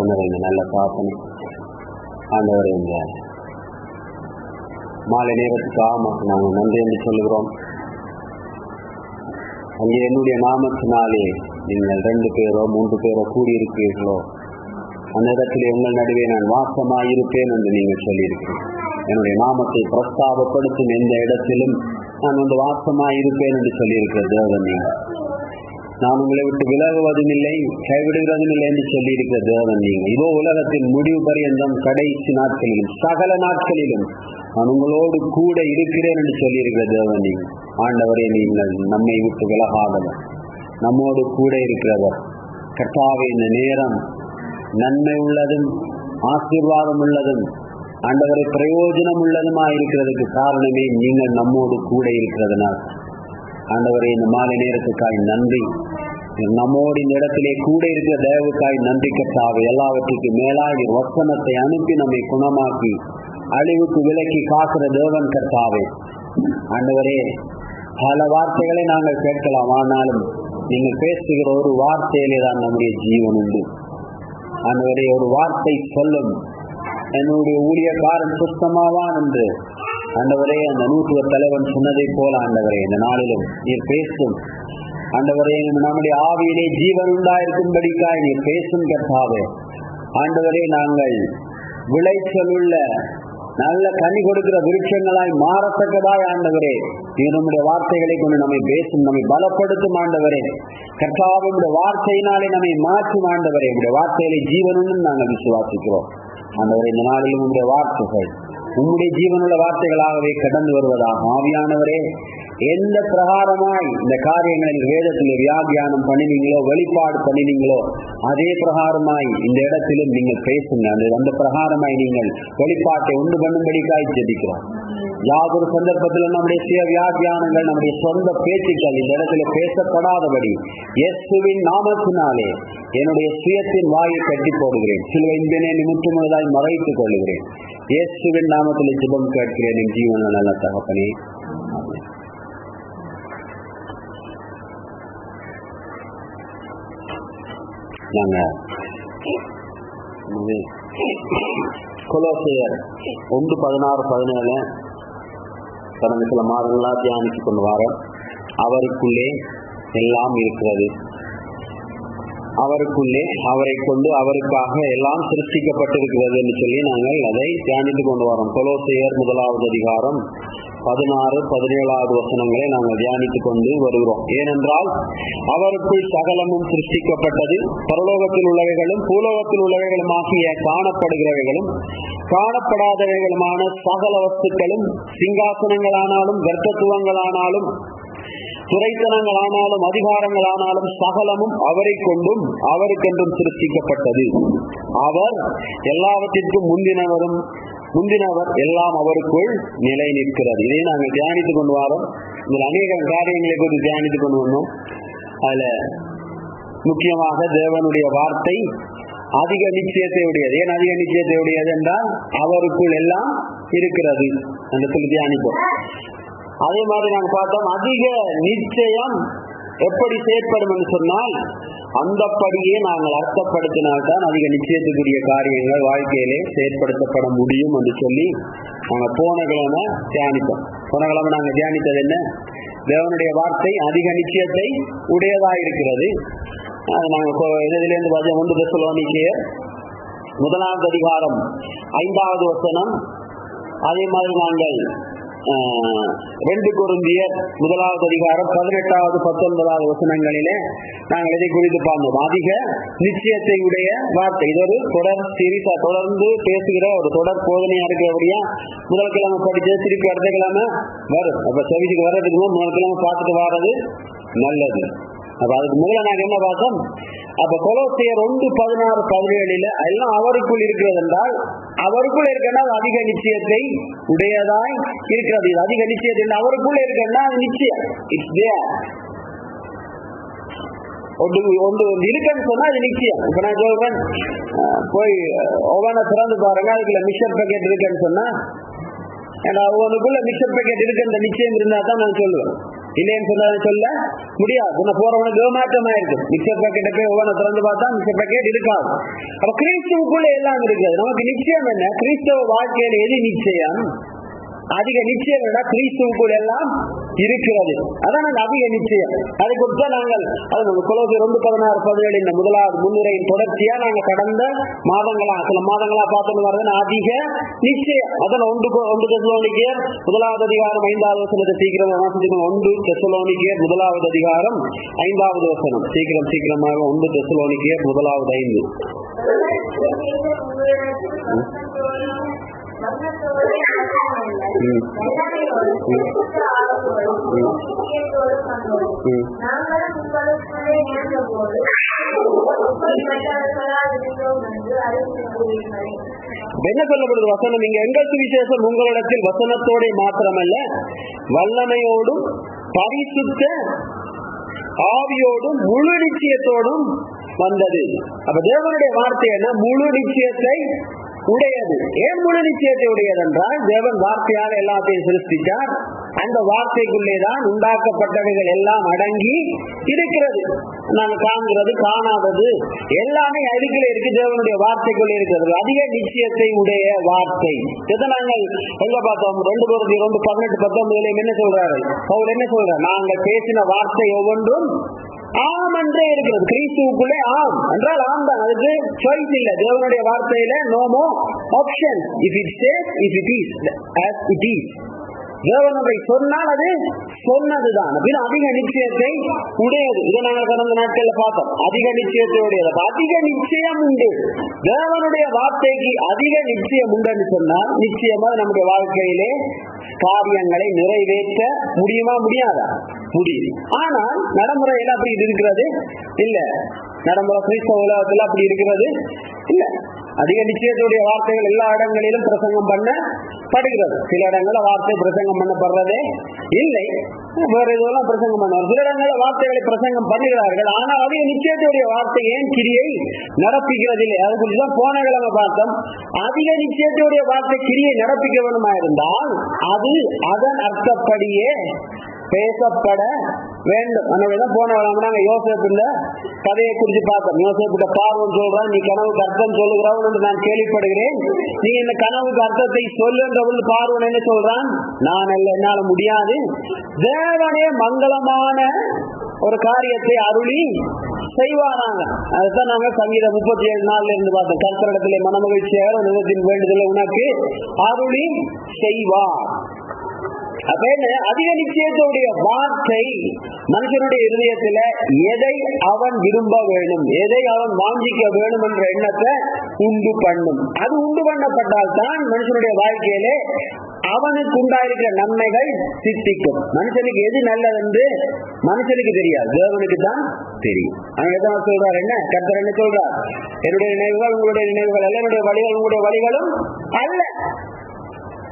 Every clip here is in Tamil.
கிருபை இந்த நல்ல பிரார்த்தனை ஆண்டவரே, இந்த மாலை நேரத்துக்காக நாங்கள் நன்றி என்று சொல்லுகிறோம். அங்கே என்னுடைய நாமத்தினாலே நீங்கள் 2 பேரோ 3 பேரோ கூடியிருக்கிறீர்களோ அந்த இடத்தில் உங்கள் நடுவே நான் வாசமாயிருப்பேன் என்று நீங்கள் சொல்லியிருக்கிறீர்கள். என்னுடைய நாமத்தை பிரஸ்தாபப்படுத்தும் எந்த இடத்திலும் நான் வாசமாயிருப்பேன் என்று சொல்லியிருக்கிற தேவன் நீங்கள். நான் உங்களை விட்டு விலகுவதும் இல்லை, கைவிடுவதும் இல்லை என்று சொல்லியிருக்கிற தேவன் நீங்கள். இதோ உலகத்தின் முடிவு பரியந்தம் கடைசி நாட்களிலும் சகல நாட்களிலும் நான் உங்களோடு கூட இருக்கிறேன் என்று சொல்லியிருக்கிற தேவன் நீங்கள். ஆண்டவரே, நீங்கள் நம்மை விட்டு விலகாதவர், நம்மோடு கூட இருக்கிறவர். கர்த்தாவே, இந்த நேரம் நன்மை உள்ளதும் ஆசீர்வாதம் உள்ளதும் ஆண்டவரை பிரயோஜனம் உள்ளதுமாயிருக்கிறதுக்கு காரணமே நீங்கள் நம்மோடு கூட இருக்கிறதுனால். ஆண்டவரே, இந்த மாலை நேரத்துக்காய் நன்றி. நம்மோடு இந்த இடத்திலே கூட இருக்கிற தயவுக்காய் நன்றி கர்த்தாவே. எல்லாவற்றுக்கும் மேலாக வசனத்தை அனுப்பி நம்மை குணமாக்கி அழிவுக்கு விலக்கி காக்கிற தேவன் கர்த்தாவே. ஆண்டவரே, பல வார்த்தைகளை நாங்கள் கேட்கலாம், ஆனாலும் நீங்கள் பேசுகிற ஒரு வார்த்தையிலே தான் நம்முடைய ஜீவன் உண்டு. ஆண்டவரே, ஒரு வார்த்தை சொல்லும், என்னுடைய ஊழியக்காரன் சுத்தமாவான் என்று ஆண்டவரே அந்த 100 தலைவன் சொன்னதை போல ஆண்டவரே இந்த நாளிலும் நீர் பேசும். ஆண்டவரே, நம்முடைய ஆவியிலே ஜீவன் உண்டாயிருக்கும்படிக்காய் நீர் பேசும் கர்த்தாவே. ஆண்டவரே, நாங்கள் விளைச்சல் உள்ள நல்ல கனி கொடுக்கிற விருட்சங்களாய் மாறத்தக்கதாய் ஆண்டவரே நீர் நம்முடைய வார்த்தைகளை கொண்டு நம்மை பேசும், நம்மை பலப்படுத்தும் ஆண்டவரே. கர்த்தாவே, உடைய வார்த்தையினாலே நம்மை மாற்றும் ஆண்டவரே. உடைய வார்த்தைகளை ஜீவனுன்னு நாங்கள் விசுவாசிக்கிறோம் ஆண்டவரே. இந்த நாளிலும் உடைய வார்த்தைகள் உம்முடைய ஜீவனுள்ள வார்த்தைகளாகவே கடந்து வருவதாக ஆவியானவரே, எந்த பிரகாரமாய் இந்த காரியங்களில் வேதத்தில் வியாக்கியானம் பண்ணினீங்களோ, வெளிப்பாடு பண்ணினீங்களோ, அதே பிரகாரமாய் இந்த இடத்திலும் நீங்கள் பேசுங்க. அந்த பிரகாரமாய் நீங்கள் வெளிப்பாட்டை உண்டு பண்ணும்படிக்காய் ஜெபிக்கிறோம். யாதொரு சந்தர்ப்பத்திலும் நம்முடைய சுய வியாக்கியானங்கள், நம்முடைய சொந்த பேச்சுக்கள் இந்த இடத்துல பேசப்படாதபடி இயேசுவின் நாமத்தினாலே என்னுடைய சுயத்தின் வாயை கட்டி போடுகிறேன். சிலுவையினை நிமித்தமுள்ளதாய் மறைத்துக் கொள்ளுகிறேன். இயேசுவின் நாமத்தில் ஜெபம் கேட்கிறேன் என் ஜீவன நல்ல தகப்பனே. நாங்க கொலோசையர் 1:16-17 கடந்த சில மாதங்களா தியானித்து கொண்டு வர, அவருக்குள்ளே எல்லாம் இருக்கிறது, அவருக்குள்ளே அவரை கொண்டு அவருக்காக எல்லாம் சிருஷ்டிக்கப்பட்டிருக்கிறது என்று சொல்லி நாங்கள் அதை தியானித்து கொண்டு வரோம். கொலோசையர் 1வது அதிகாரம் 16-17 வசனங்களை நாங்கள் தியானித்துக் கொண்டு வருகிறோம். ஏனென்றால் அவருக்குள் சகலமும் சிருஷ்டிக்கப்பட்டது, பரலோகத்தில் உள்ளவைகளும் பூலோகத்தில் உள்ளவைகளுமாகிய காணப்படுகிறவைகளும் காணப்படாதவைகளுமான சகல வஸ்துக்களும், சிங்காசனங்களானாலும் கர்த்தத்துவங்களானாலும் துரைத்தனங்களானாலும் அதிகாரங்களானாலும் சகலமும் அவரை கொண்டும் அவருக்கென்றும் சிருஷ்டிக்கப்பட்டது. அவர் எல்லாவற்றிற்கும் முந்தினவர், எல்லாம் அவருக்குள் நிலை நிற்கிறது. இதை நாங்கள் தியானித்துக் கொண்டு வரோம். இதில் அநேக காரியங்களை குறித்து தியானித்துக் கொண்டு வந்தோம். அதுல முக்கியமாக தேவனுடைய வார்த்தை அதிக நிச்சயத்தை உடையது. ஏன் அதிக நிச்சயத்தை உடையது என்றால் அவருக்குள் எல்லாம் இருக்கிறது என்று சொல்லி தியானிப்போம். அதே மாதிரி நாங்கள் பார்த்தோம், அதிக நிச்சயம் எப்படி செயற்படும் என்று சொன்னால் அந்தப்படியே நாங்கள் அர்த்தப்படுத்தினால்தான் அதிக நிச்சயத்துக்குரிய காரியங்கள் வாழ்க்கையிலே செயற்படுத்தப்பட முடியும் என்று சொல்லி நாங்கள் போன கிழமை தியானித்தோம். போன கிழமை நாங்கள் தியானித்தது என்ன? தேவனுடைய வார்த்தை அதிக நிச்சயத்தை உடையதா இருக்கிறது. அது நாங்கள் இதிலிருந்து 1 தெசலோனிக்கேயர் 1வது அதிகாரம் 5வது வசனம், அதே மாதிரி நாங்கள் 2 கொரிந்தியர் 1வது அதிகாரம் 18வது 19வது வசனங்களிலே நாங்கள் இதை குறித்து பார்த்தோம். அதிக நிச்சயத்தை உடைய வார்த்தை. இது ஒரு தொடர் சீரிஸா தொடர்ந்து பேசுகிற ஒரு தொடர் போதனையா இருக்கிறபடியா முதல் கிழமை படிச்சது திருப்பி அடுத்த கிழமை வரும். அப்ப செவிக்கு வர்றதுக்கு முதல் கிழமை பார்த்துட்டு வர்றது நல்லது. அப்ப அதுக்கு முதல்ல நாங்க என்ன பார்த்தோம்? அப்ப கொலோசையர் 1:16-17 எல்லாம் அவருக்குள் இருக்கிறது என்றால், அவருக்குள் இருக்கிறதா அதிக நிச்சயத்தை உடையதாய் இருக்கிறது. இது அதிக நிச்சயத்தை அவருக்குள்ள இருக்கிறதா அது நிச்சயம். இட்ஸ் தேர். ஒன்று இருக்குன்னு சொன்னா அது நிச்சயம். இப்ப நான் சொல்றேன், போய் ஒவ்வொன்றை திறந்து பாருங்க, அதுக்குள்ள மிக்சர் பேக்கெட் இருக்குன்னு சொன்னா ஒவ்வொன்றுக்குள்ள மிக்சர் பேக்கெட் இருக்கு அந்த நிச்சயம் இருந்தா தான் நான் சொல்லுவேன். இல்லைன்னு சொல்ல முடியாது. உன்னை போறவனுக்கு ஏமாற்றமா இருக்கு. மிக்சர் பேக்கெட்டை போய் ஒவ்வொரு திறந்து பார்த்தா மிக்சர் பேக்கெட் இருக்காது. அப்ப கிறிஸ்துவுக்குள்ள எல்லாம் இருக்குது. நமக்கு நிச்சயம் என்ன? கிறிஸ்தவ வாழ்க்கையில எது நிச்சயம்? அதிக நிச்சயம் என்ன? கிறிஸ்துவுக்குள் எல்லாம் இருக்கிறது. அதான் நாங்கள் அதிக நிச்சயம். அதை குறித்து நாங்கள் கொலோசியர் 2:16-17 இந்த முதலாவது முன்னுரையின் தொடர்ச்சியா நாங்கள் கடந்த சில மாதங்களா பார்த்துட்டு வர்றது அதிக நிச்சயம். அதான் 1 தெசலோனிக்கேயர் 1வது அதிகாரம் 5வது வசனத்தை சீக்கிரம் வாசிக்கணும். 1 தெசலோனிக்கேயர் 1வது அதிகாரம் 5வது வசனம். சீக்கிரமாக 1 தெசலோனிக்கேயர் 1:5. என்ன சொல்லப்படுது வசனம் இங்க? எங்கள் சுவிசேஷம் உங்களிடத்தில் வசனத்தோட மாத்திரமல்ல, வல்லமையோடும் பரிசுத்த ஆவியோடும் முழு நிச்சயத்தோடும் வந்தது. அப்ப தேவனுடைய வார்த்தை என்ன? முழு நிச்சயத்தை உடையது. ஏன் முழு நிச்சயத்தை உடையது என்றால், தேவன் வார்த்தையால் எல்லாத்தையும் சிருஷ்டித்தார். அந்த வார்த்தைக்குள்ளேதான் உண்டாக்கப்பட்டவைகள் எல்லாம் அடங்கி இருக்கிறது. நாங்கள் காண்கிறது காணாதது எல்லாமே அதுக்குள்ளே இருக்கு. தேவனுடைய வார்த்தைக்குள்ளே இருக்கிறது. அதிக நிச்சயத்தை உடைய வார்த்தை. இதை நாங்கள் எங்க பார்த்தோம்? 2 Corinthians 2:18-19 என்ன சொல்றாரு? அவர் என்ன சொல்றார்? நாங்கள் பேசின வார்த்தை ஒவ்வொன்றும் ஆம் என்றே இருக்கிறது. கிறிஸ்துவுக்குள்ளே ஆம் என்றால் ஆம் தான். அதுக்கு சாய்ஸ் இல்லை. தேவனுடைய வார்த்தையில no more option. If it says, if it is as it is. தேவனுடைய சொன்னால் அது சொன்னதுதான். அதிக நிச்சயத்தை உடையது. இதை நாங்கள் கடந்த நாட்கள்ல பார்த்தோம். அதிக நிச்சயத்தை உடையது. அதிக நிச்சயம் உண்டு. தேவனுடைய வார்த்தைக்கு அதிக நிச்சயம் உண்டுன்னு சொன்னால் நிச்சயமா நம்முடைய வாழ்க்கையிலே காரியங்களை நிறைவேற்ற முடியுமா? முடியாதா? முடியும். ஆனால் நடைமுறையில அப்படி இருக்கிறது இல்ல. நடைமுறை கிறிஸ்தவ உலகத்தில் அப்படி இருக்கிறது இல்ல. அதிக நிச்சயத்துடைய வார்த்தைகள் எல்லா இடங்களிலும் பிரசங்கம் பண்ணப்படுகிறது. சில இடங்களில் வார்த்தை பிரசங்கம் பண்ணப்படுறதே இல்லை. வேற இதெல்லாம் பிரசங்கம் பண்ணுவார். சில இடங்களில் வார்த்தைகளை பிரசங்கம் பண்ணுகிறார்கள். ஆனால் அதிக நிச்சயத்துடைய வார்த்தை ஏன் கிரியை நடப்பிக்கிறது இல்லை? அது குறித்துதான் போன கிழமை பார்த்தோம். அதிக நிச்சயத்துடைய வார்த்தை கிரியை நடப்பிக்க வேணுமா இருந்தால் அது அதன் அர்த்தப்படியே பேசப்பட வேண்டும். அதனாலதான் போன நாங்க யோசேப்பின் கதையை குறித்து பார்த்தோம். யோசேப்பிட்ட பார்வன் சொல்றான், நீ கனவுக்கு அர்த்தம் சொல்லுகிறவன் என்று நான் கேள்விப்படுகிறேன். நீ இந்த கனவுக்கு அர்த்தத்தை சொல்லுன்ற பார்வன் என்ன சொல்றான்? நான் அல்ல, என்னால முடியாது. தேவனே மங்களமான ஒரு காரியத்தை அருளி செய்வாராங்க. அதுதான் நாங்க சங்கீதம் 37:4 இருந்து பார்த்தோம். கர்த்தரிடத்திலே மனமகிழ்ச்சியாக நிலத்தின் வேண்டுதலை உனக்கு அருளி செய்வார். அப்ப என்ன? அதிக நிச்சயத்துடைய வார்த்தை மனுஷனுடைய இதயத்துல எதை அவன் விரும்ப வேண்டும், எதை அவன் வாஞ்சிக்க வேண்டும் என்ற எண்ணத்தை உண்டு பண்ணும். அது உண்டு பண்ணப்பட்டால் தான் மனுஷனுடைய வாழ்க்கையிலே அவனுக்கு உண்டாயிருக்கிற நன்மைகள் சித்திக்கும். மனுஷனுக்கு எது நல்லது என்று மனுஷனுக்கு தெரியாது, தேவனுக்கு தான் தெரியும். அவன் சொல்றார் என்ன? கர்த்தர் என்ன சொல்றார்? என்னுடைய நினைவுகள் உங்களுடைய நினைவுகள் அல்ல, என்னுடைய வழிகள் உங்களுடைய வழிகளும் அல்ல.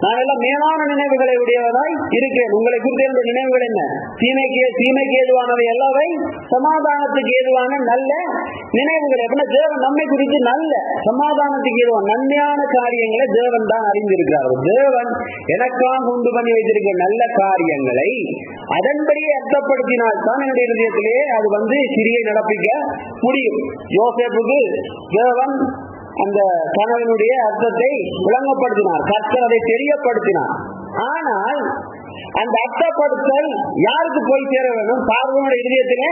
நான் எல்லாம் மேலான நினைவுகளை உடையவதாய் இருக்கிறேன். உங்களை குறித்த என்னுடைய நினைவுகள் என்ன? தீமைக்கு ஏதுவானவை எல்லாவை சமாதானத்துக்கு ஏதுவான நல்ல நினைவுகள். எப்படின்னா தேவன் நம்மை குறித்து நல்ல சமாதானத்துக்கு ஏதுவான நன்மையான காரியங்களை தேவன் தான் அறிந்திருக்கிறார். தேவன் எனக்காக உண்டு பண்ணி வைத்திருக்கிற நல்ல காரியங்களை அதன்படியே அர்த்தப்படுத்தினால் தான் என்னுடைய இதயத்திலே அது கிரியை நடப்பிக்க முடியும். யோசேப்புக்கு தேவன் அந்த கனவினுடைய அர்த்தத்தை விளங்கப்படுத்தினார். கர்த்தர் அதை தெரியப்படுத்தினார். ஆனால் அந்த அர்த்தப்படுத்தல் யாருக்கு போய் சேர வேண்டும்? பார்வோனுடைய இதயத்திலே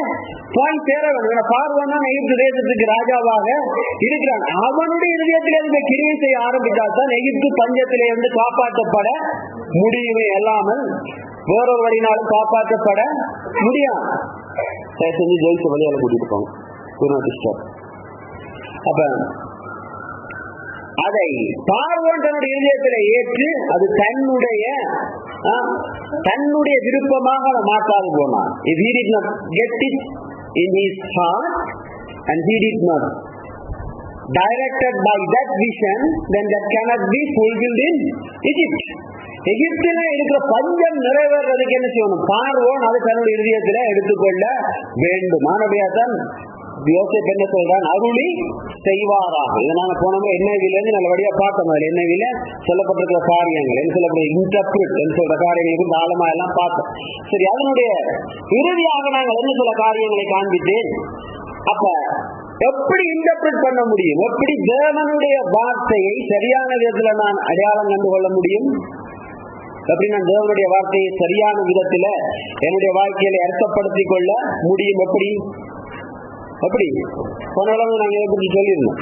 போய் சேர வேண்டும். பார்வோன் தான் எகிப்து தேசத்துக்கு ராஜாவாக இருக்கிறான். அவனுடைய இதயத்திலே இந்த கிரியை செய்ய ஆரம்பித்தால் தான் எகிப்து பஞ்சத்திலே இருந்து காப்பாற்றப்பட முடியுமே அல்லாமல் வேறொரு வழியினாலும் காப்பாற்றப்பட முடியாது. செஞ்சு ஜெயிச்ச வழியால கூட்டிட்டு போங்க. அப்ப அதை பார்வோன் தன்னுடைய இதயத்தில் ஏற்று அது தன்னுடைய விருப்பமாக மாற்றாது போனான். If he did not get it in his heart and he did not directed by that vision, then that cannot be fulfilled in Egypt. எகிப்தில இருக்கிற பஞ்சம் நிறைவேறதுக்கு என்ன செய்யணும்? பார்வோன் அதை தன்னுடைய இதயத்தில் எடுத்துக்கொள்ள வேண்டும். ஆனபடியாதான் யோசேப்பு என்ன சொல்றான், அருளி செய்வாராக. இதை நாங்க போனோம் NIV நல்லபடியா பார்த்தோம். NIV சொல்லப்பட்டிருக்கிற காரியங்கள் என்ன சொல்லப்படுற இன்டர்பிரட் என்று சொல்ற காரியங்களுக்கு ஆழமா எல்லாம் பார்த்தோம். சரி, அதனுடைய இறுதியாக நாங்கள் என்ன சில காரியங்களை காண்பித்தேன். அப்ப எப்படி இன்டர்பிரட் பண்ண முடியும், எப்படி தேவனுடைய வார்த்தையை சரியான விதத்துல நான் அடையாளம் கண்டு கொள்ள முடியும், எப்படி நான் தேவனுடைய வார்த்தையை சரியான விதத்துல என்னுடைய வாழ்க்கையில அர்த்தப்படுத்திக் கொள்ள முடியும், எப்படி எப்படி போன நாங்க இதை பற்றி சொல்லியிருந்தோம்.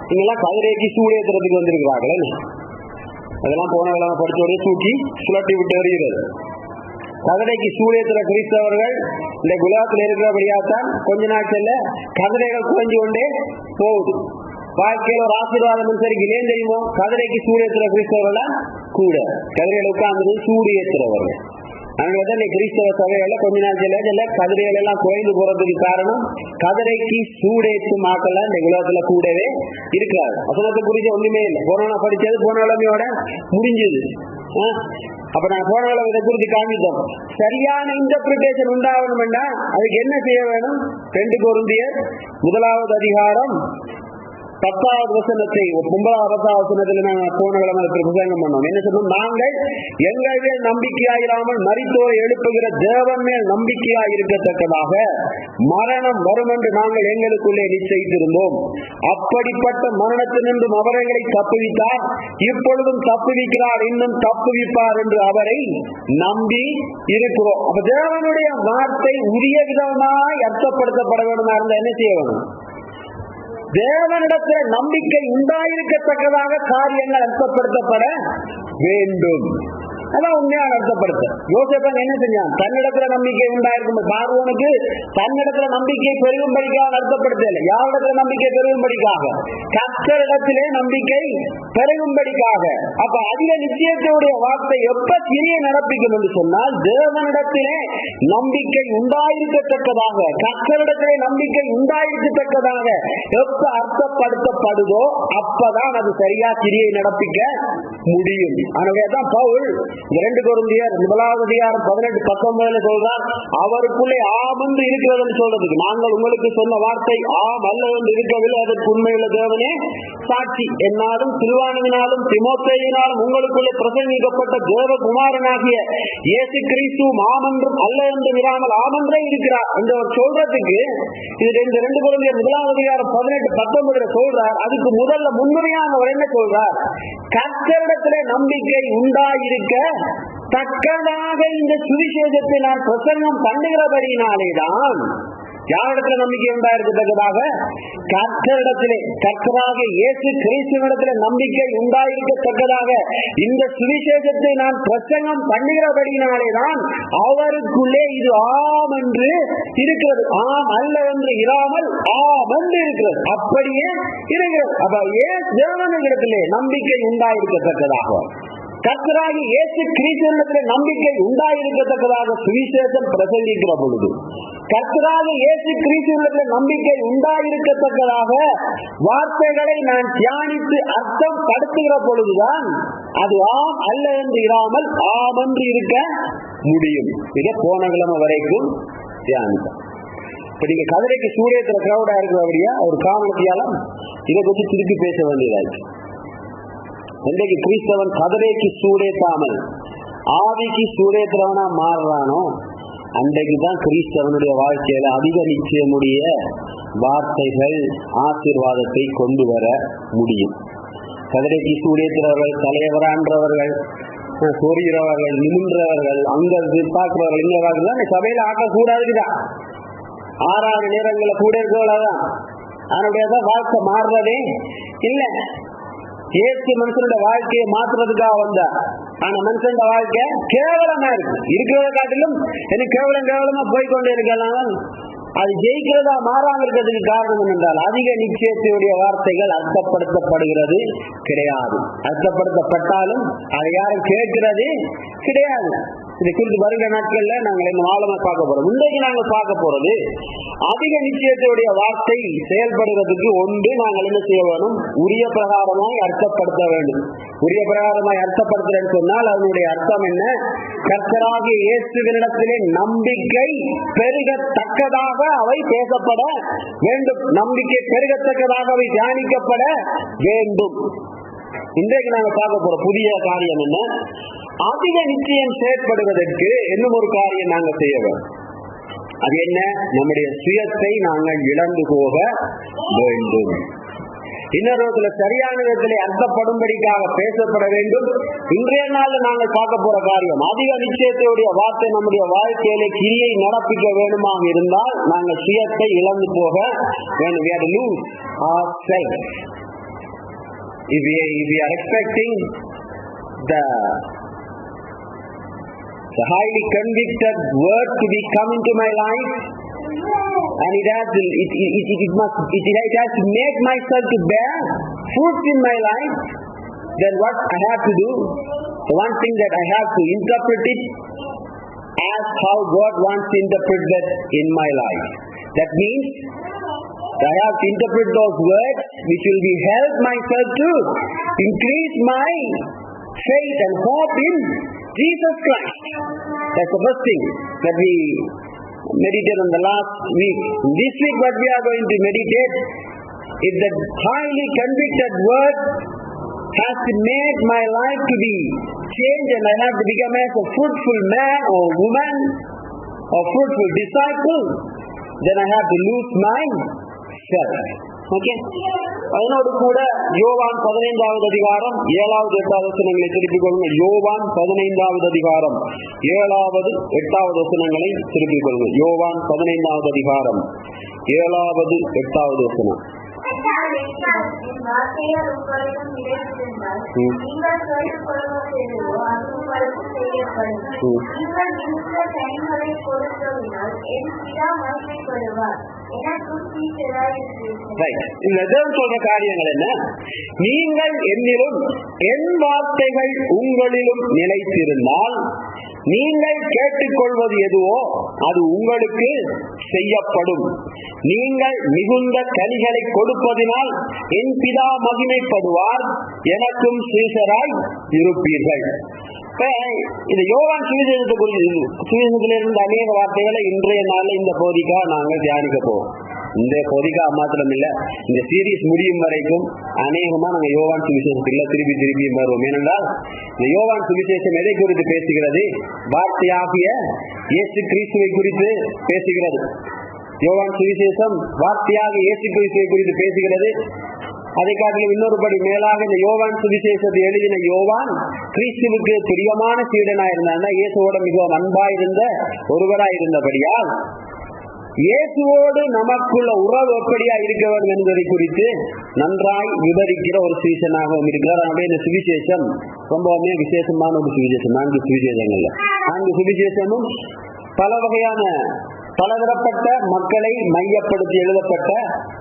நீங்கெல்லாம் கதிரைக்கு சூடேத்துறதுக்கு வந்திருக்கிறார்கள், அதெல்லாம் போன கிழமை படிச்சோடய தூக்கி சுழட்டி விட்டு வருகிறது. கதிரைக்கு சூடேத்துற கிறிஸ்தவர்கள் இந்த குலாத்தில் இருக்கிறபடியாத்தான் கொஞ்ச நாட்கள்ல கதிரைகள் குறைஞ்சு கொண்டே போகுது. வாழ்க்கையில் ஒரு ஆசீர்வாதம் சரி இல்லைன்னு தெரியுமோ, கதிரைக்கு சூடேத்துற கிறிஸ்தவர்கள் கூட கதிரையில உட்கார்ந்து சூடு ஏற்றுறவர்கள். அதனாலதான் கிறிஸ்தவ சபைகள்ல கொஞ்ச நாட்கள்ல கதிரைகள் எல்லாம் குறைந்து போறதுக்கு காரணம் கதிரைக்கு சூடேற்றும் ஆக்கெல்லாம் இந்த உலகத்துல கூடவே இருக்காது. வசனத்தை குறித்து ஒண்ணுமே இல்லை. போன படிச்சது போன கிழமையோட முடிஞ்சது. அப்ப நான் போன கிழமை இதை குறித்து காண்பித்தோம். சரியான இன்டர்பிரிட்டேஷன் உண்டாகணும்னா அதுக்கு என்ன செய்ய வேணும்? 2 கொரிந்தியர் 1வது அதிகாரம் 10வது வசனத்தை 9வது 10வது வசனத்தில் நாங்கள் போன கிழமை பிரசங்கம் பண்ணோம். என்ன சொன்னோம்? நாங்கள் எங்கள் மேல் நம்பிக்கையாயிராமல் மரித்தோரை எழுப்புகிற தேவன் மேல் நம்பிக்கையாய் இருக்கத்தக்கதாக மரணம் வரும் என்று நாங்கள் எங்களுக்குள்ளே நிச்சயித்திருந்தோம். அப்படிப்பட்ட மரணத்தினின்றும் அவர் எங்களை தப்புவித்தார், இப்பொழுதும் தப்புவிக்கிறார், இன்னும் தப்புவிப்பார் என்று அவரை நம்பி இருக்கிறோம். அப்ப தேவனுடைய வார்த்தை உரிய விதமாய் அர்த்தப்படுத்தப்பட வேண்டுமா இருந்தால் என்ன செய்ய வேணும்? தேவனிடத்தில் நம்பிக்கை உண்டாயிருக்கத்தக்கதாக காரியங்கள் அர்த்தப்படுத்தப்பட வேண்டும். அதான் உண்மையாக அர்த்தப்படுத்த. யோசேப்பன் என்ன செஞ்சான்? தன்னிடத்துல நம்பிக்கை உண்டாயிருக்கும். பார்வோனுக்கு தன்னிடத்துல நம்பிக்கை பெருகும்படிக்காக அர்த்தப்படுத்தல. யாரிடத்துல நம்பிக்கை பெருகும்படிக்காக? கர்த்தரிடத்திலே நம்பிக்கை பெருகும்படிக்காக. அப்ப அதிக நிச்சயத்தினுடைய வார்த்தை எப்ப கிரியை நடப்பிக்கும் என்று சொன்னால், தேவனிடத்திலே நம்பிக்கை உண்டாயிருக்கத்தக்கதாக, கர்த்தரிடத்திலே நம்பிக்கை உண்டாயிருக்கத்தக்கதாக எப்ப அர்த்தப்படுத்தப்படுதோ அப்பதான் அது சரியா கிரியை நடப்பிக்க முடியும். அதனாலதான் பவுல் 2 கொரிந்தியர் 1வது அதிகாரம் 18, 19 சொல்றார், அவருக்குள்ளே ஆம் என்று இருக்கிறது என்று சொல்றதுக்கு நாங்கள் உங்களுக்கு சொன்ன வார்த்தை ஆம் அல்ல என்று இருக்கவில்லை, அதற்கு உண்மையுள்ள தேவனே சாட்சி. என்னாலும் சில்வானுவினாலும் தீமோத்தேயுவினாலும் உங்களுக்குள்ளே பிரசங்கிக்கப்பட்ட தேவகுமாரனாகிய இயேசு கிறிஸ்து ஆம் என்றும் அல்ல என்று இராமல் ஆம் என்றே இருக்கிறார் என்று சொல்றதுக்கு இது 2 கொரிந்தியர் 1வது அதிகாரம் 18, 19 சொல்றார். அதுக்கு முதல்ல முன்னுரையாக அவர் என்ன சொல்றார்? கர்த்தரிடத்திலே நம்பிக்கை உண்டாயிருக்க தக்கதாக இந்த சுவிசேஷத்தை நான் பிரசங்கம் பண்ணுகிறபடியினாலேதான். யாரிடத்துல நம்பிக்கை உண்டாயிருக்கத்தக்கதாக? கர்த்தரிடத்திலே, கர்த்தராக இயேசு கிறிஸ்துவிடத்திலே நம்பிக்கை உண்டாயிருக்கத்தக்கதாக இந்த சுவிசேஷத்தை நான் பிரசங்கம் பண்ணுகிறபடியினாலேதான் அவருக்குள்ளே இது ஆம் என்று இருக்கிறது, ஆம் அல்ல என்று இராமல் ஆம் என்று இருக்கிறது. அப்படியே இருக்கிறது. அப்ப தேவனிடத்திலே நம்பிக்கை உண்டாயிருக்கத்தக்கதாக, கர்த்தராகி இயேசு கிறிஸ்துவிடத்தில் நம்பிக்கை உண்டாயிருக்கத்தக்கதாக சுவிசேஷம் பிரசங்கிக்கிற பொழுது, கர்த்தராக இயேசு கிறிஸ்துவிடத்தில் நம்பிக்கை உண்டாயிருக்கத்தக்கதாக வார்த்தைகளை நான் தியானித்து அர்த்தம் படுத்துகிற பொழுதுதான் அது ஆம் அல்ல என்று இராமல் ஆம் என்று இருக்க முடியும். இதை போன கிழமை வரைக்கும் தியானித்தோம். இப்ப நீங்க கதிரைக்கு சூடேத்துற கிரௌடா இருக்கிறபடியா ஒரு காரணத்தியால இதை பற்றி திருப்பி பேச வேண்டியதாச்சு. இன்றைக்கு கிறிஸ்தவன் கதிரைக்கு சூடேத்தாமல் ஆவிக்கு சூடேத்துறவனா மாறுறானோ அன்றைக்குதான் கிறிஸ்தவனுடைய வாழ்க்கையில அதிக நிச்சயமுடைய வார்த்தைகள் ஆசீர்வாதத்தை கொண்டு வர முடியும். கதிரைக்கு சூடேத்துறவர்கள், தலைவரான்றவர்கள், சொறிகிறவர்கள், நிமின்றவர்கள், அங்க பார்க்கிறவர்கள், இங்க பார்க்கிறதா சபையில ஆக்கக்கூடாதுதான். 6 நேரங்களில் கூட இருக்கவளதான். அதனுடைய வாழ்க்கை மாறுறதே இல்லை. ஏசு மனுஷனோட வாழ்க்கையை மாற்றுறதுக்காக வந்தா, ஆனா மனுஷன் வாழ்க்கை கேவலமா இருக்கு. இருக்கிறத காட்டிலும் எனக்கு கேவலமா போய்கொண்டே இருக்கலாம். அது ஜெயிக்கிறதா மாறாம இருக்கிறதுக்கு காரணம் என்னென்றால் அதிக நிச்சயத்தினுடைய வார்த்தைகள் அர்த்தப்படுத்தப்படுகிறது கிடையாது. அர்த்தப்படுத்தப்பட்டாலும் அதை யாரும் கேட்கிறது கிடையாது. இதை குறித்து வருகிற நாட்கள்ல நாங்கள் இன்னும் ஆழமா பார்க்க போறோம். இன்றைக்கு நாங்கள் பார்க்க போறது அதிக நிச்சயத்தையுடைய வார்த்தை செயல்படுவதற்கு ஒன்று நாங்கள் என்ன செய்ய வேணும்? உரிய பிரகாரமாய் அர்த்தப்படுத்த வேண்டும். உரிய பிரகாரமாய் அர்த்தப்படுத்துறேன்னு சொன்னால் அதனுடைய அர்த்தம் என்ன? கர்த்தராகிய இயேசுவினிடத்திலே நம்பிக்கை பெருகத்தக்கதாக அவை பேசப்பட வேண்டும். நம்பிக்கை பெருகத்தக்கதாக அவை தியானிக்கப்பட வேண்டும். இன்றைக்கு நாங்கள் பார்க்க போற புதிய காரியம் என்ன? அதிக நிச்சயம் செயற்படுவதற்கு இன்னும் ஒரு காரியம் நாங்கள் செய்ய வேண்டும். அது என்ன? நம்முடைய சுயத்தை நாங்கள் இழந்து போக வேண்டும். இன்னொரு சரியான விதத்திலே அர்த்தப்படும்படிக்காக பேசப்பட வேண்டும். இன்றைய நாள் நாங்கள் பார்க்க போற காரியம் அதிக நிச்சயத்தையுடைய வார்த்தை நம்முடைய வாழ்க்கையில கிரியை நடப்பிக்க வேண்டுமாக இருந்தால் நாங்கள் சுயத்தை இழந்து போக வேண்டும். We have to lose ourselves. If we are expecting the highly convicted word to be come into my life, and it has to make myself to bear fruit in my life, then what I have to do? The one thing that I have to interpret it as how God wants to interpret that in my life. That means I have to interpret those words which will be help myself to increase my faith and hope in Jesus Christ. That's the first thing that we meditate on the last week. This week what we are going to meditate is that highly convicted word has to make my life to be changed, and I have to become as a fruitful man or woman or fruitful disciple. Then I have to lose myself. Okay? அதனோடு கூட யோவான் 15வது அதிகாரம் 7வது 8வது வசனங்களை திருப்பிக் கொள்ளுங்கள். யோவான் 15வது அதிகாரம் 7வது 8வது வசனங்களை திருப்பிக் கொள்ளுங்கள். யோவான் 15வது அதிகாரம் 7வது 8வது வசனம். சொல்ற காரியங்கள் என்ன? நீங்கள் என்னிலும் என் வார்த்தைகள் உங்களிலும் நிலைத்திருந்தால் நீங்கள் கேட்டுக்கொள்வது எதுவோ அது உங்களுக்கு செய்யப்படும். நீங்கள் மிகுந்த கனிகளை கொடுப்பதினால் என் பிதா மகிமைப்படுவார், எனக்கும் சீசராய் இருப்பீர்கள். இந்த யோவான் சுவிசேஷத்திலிருந்து அநேக வார்த்தைகளை இன்றைய நாளில் இந்த பகுதிக்காக நாங்கள் தியானிக்க போவோம். இந்த பகுதிக்காக மாத்திரம் இல்ல, இந்த சீரீஸ் முடியும் வரைக்கும் அநேகமா நாங்கள் யோவான் சுவிசேஷத்தில் திருப்பி வருவோம். ஏனென்றால் இந்த யோவான் சுவிசேஷம் எதை குறித்து பேசுகிறது? வார்த்தையாகிய இயேசு கிறிஸ்துவை குறித்து பேசுகிறது. யோவான் சுவிசேஷம் வார்த்தையாக இயேசு கிறிஸ்துவை குறித்து பேசுகிறது. அதை காட்டிலும் இன்னொரு படி மேலாக இந்த யோவான் சுவிசேஷத்தை எழுதின யோவான் கிறிஸ்துவுக்கு பிரியமான சீடனாய் இருந்தார். இயேசுவோட மிகவும் அன்பாயிருந்த ஒருவராயிருந்தபடியால் இயேசுவோடு நமக்குள்ள உறவு எப்படியா இருக்க வேண்டும் என்பதை குறித்து நன்றாய் விவரிக்கிற ஒரு சுவிசேஷனாகவும் இருக்கிறார். அதனுடைய இந்த சுவிசேஷம் ரொம்பவுமே விசேஷமான ஒரு சுவிசேஷம். 4 சுவிசேஷங்கள்ல 4 சுவிசேஷமும் பல வகையான பலதரப்பட்ட மக்களை மையப்படுத்தி எழுதப்பட்ட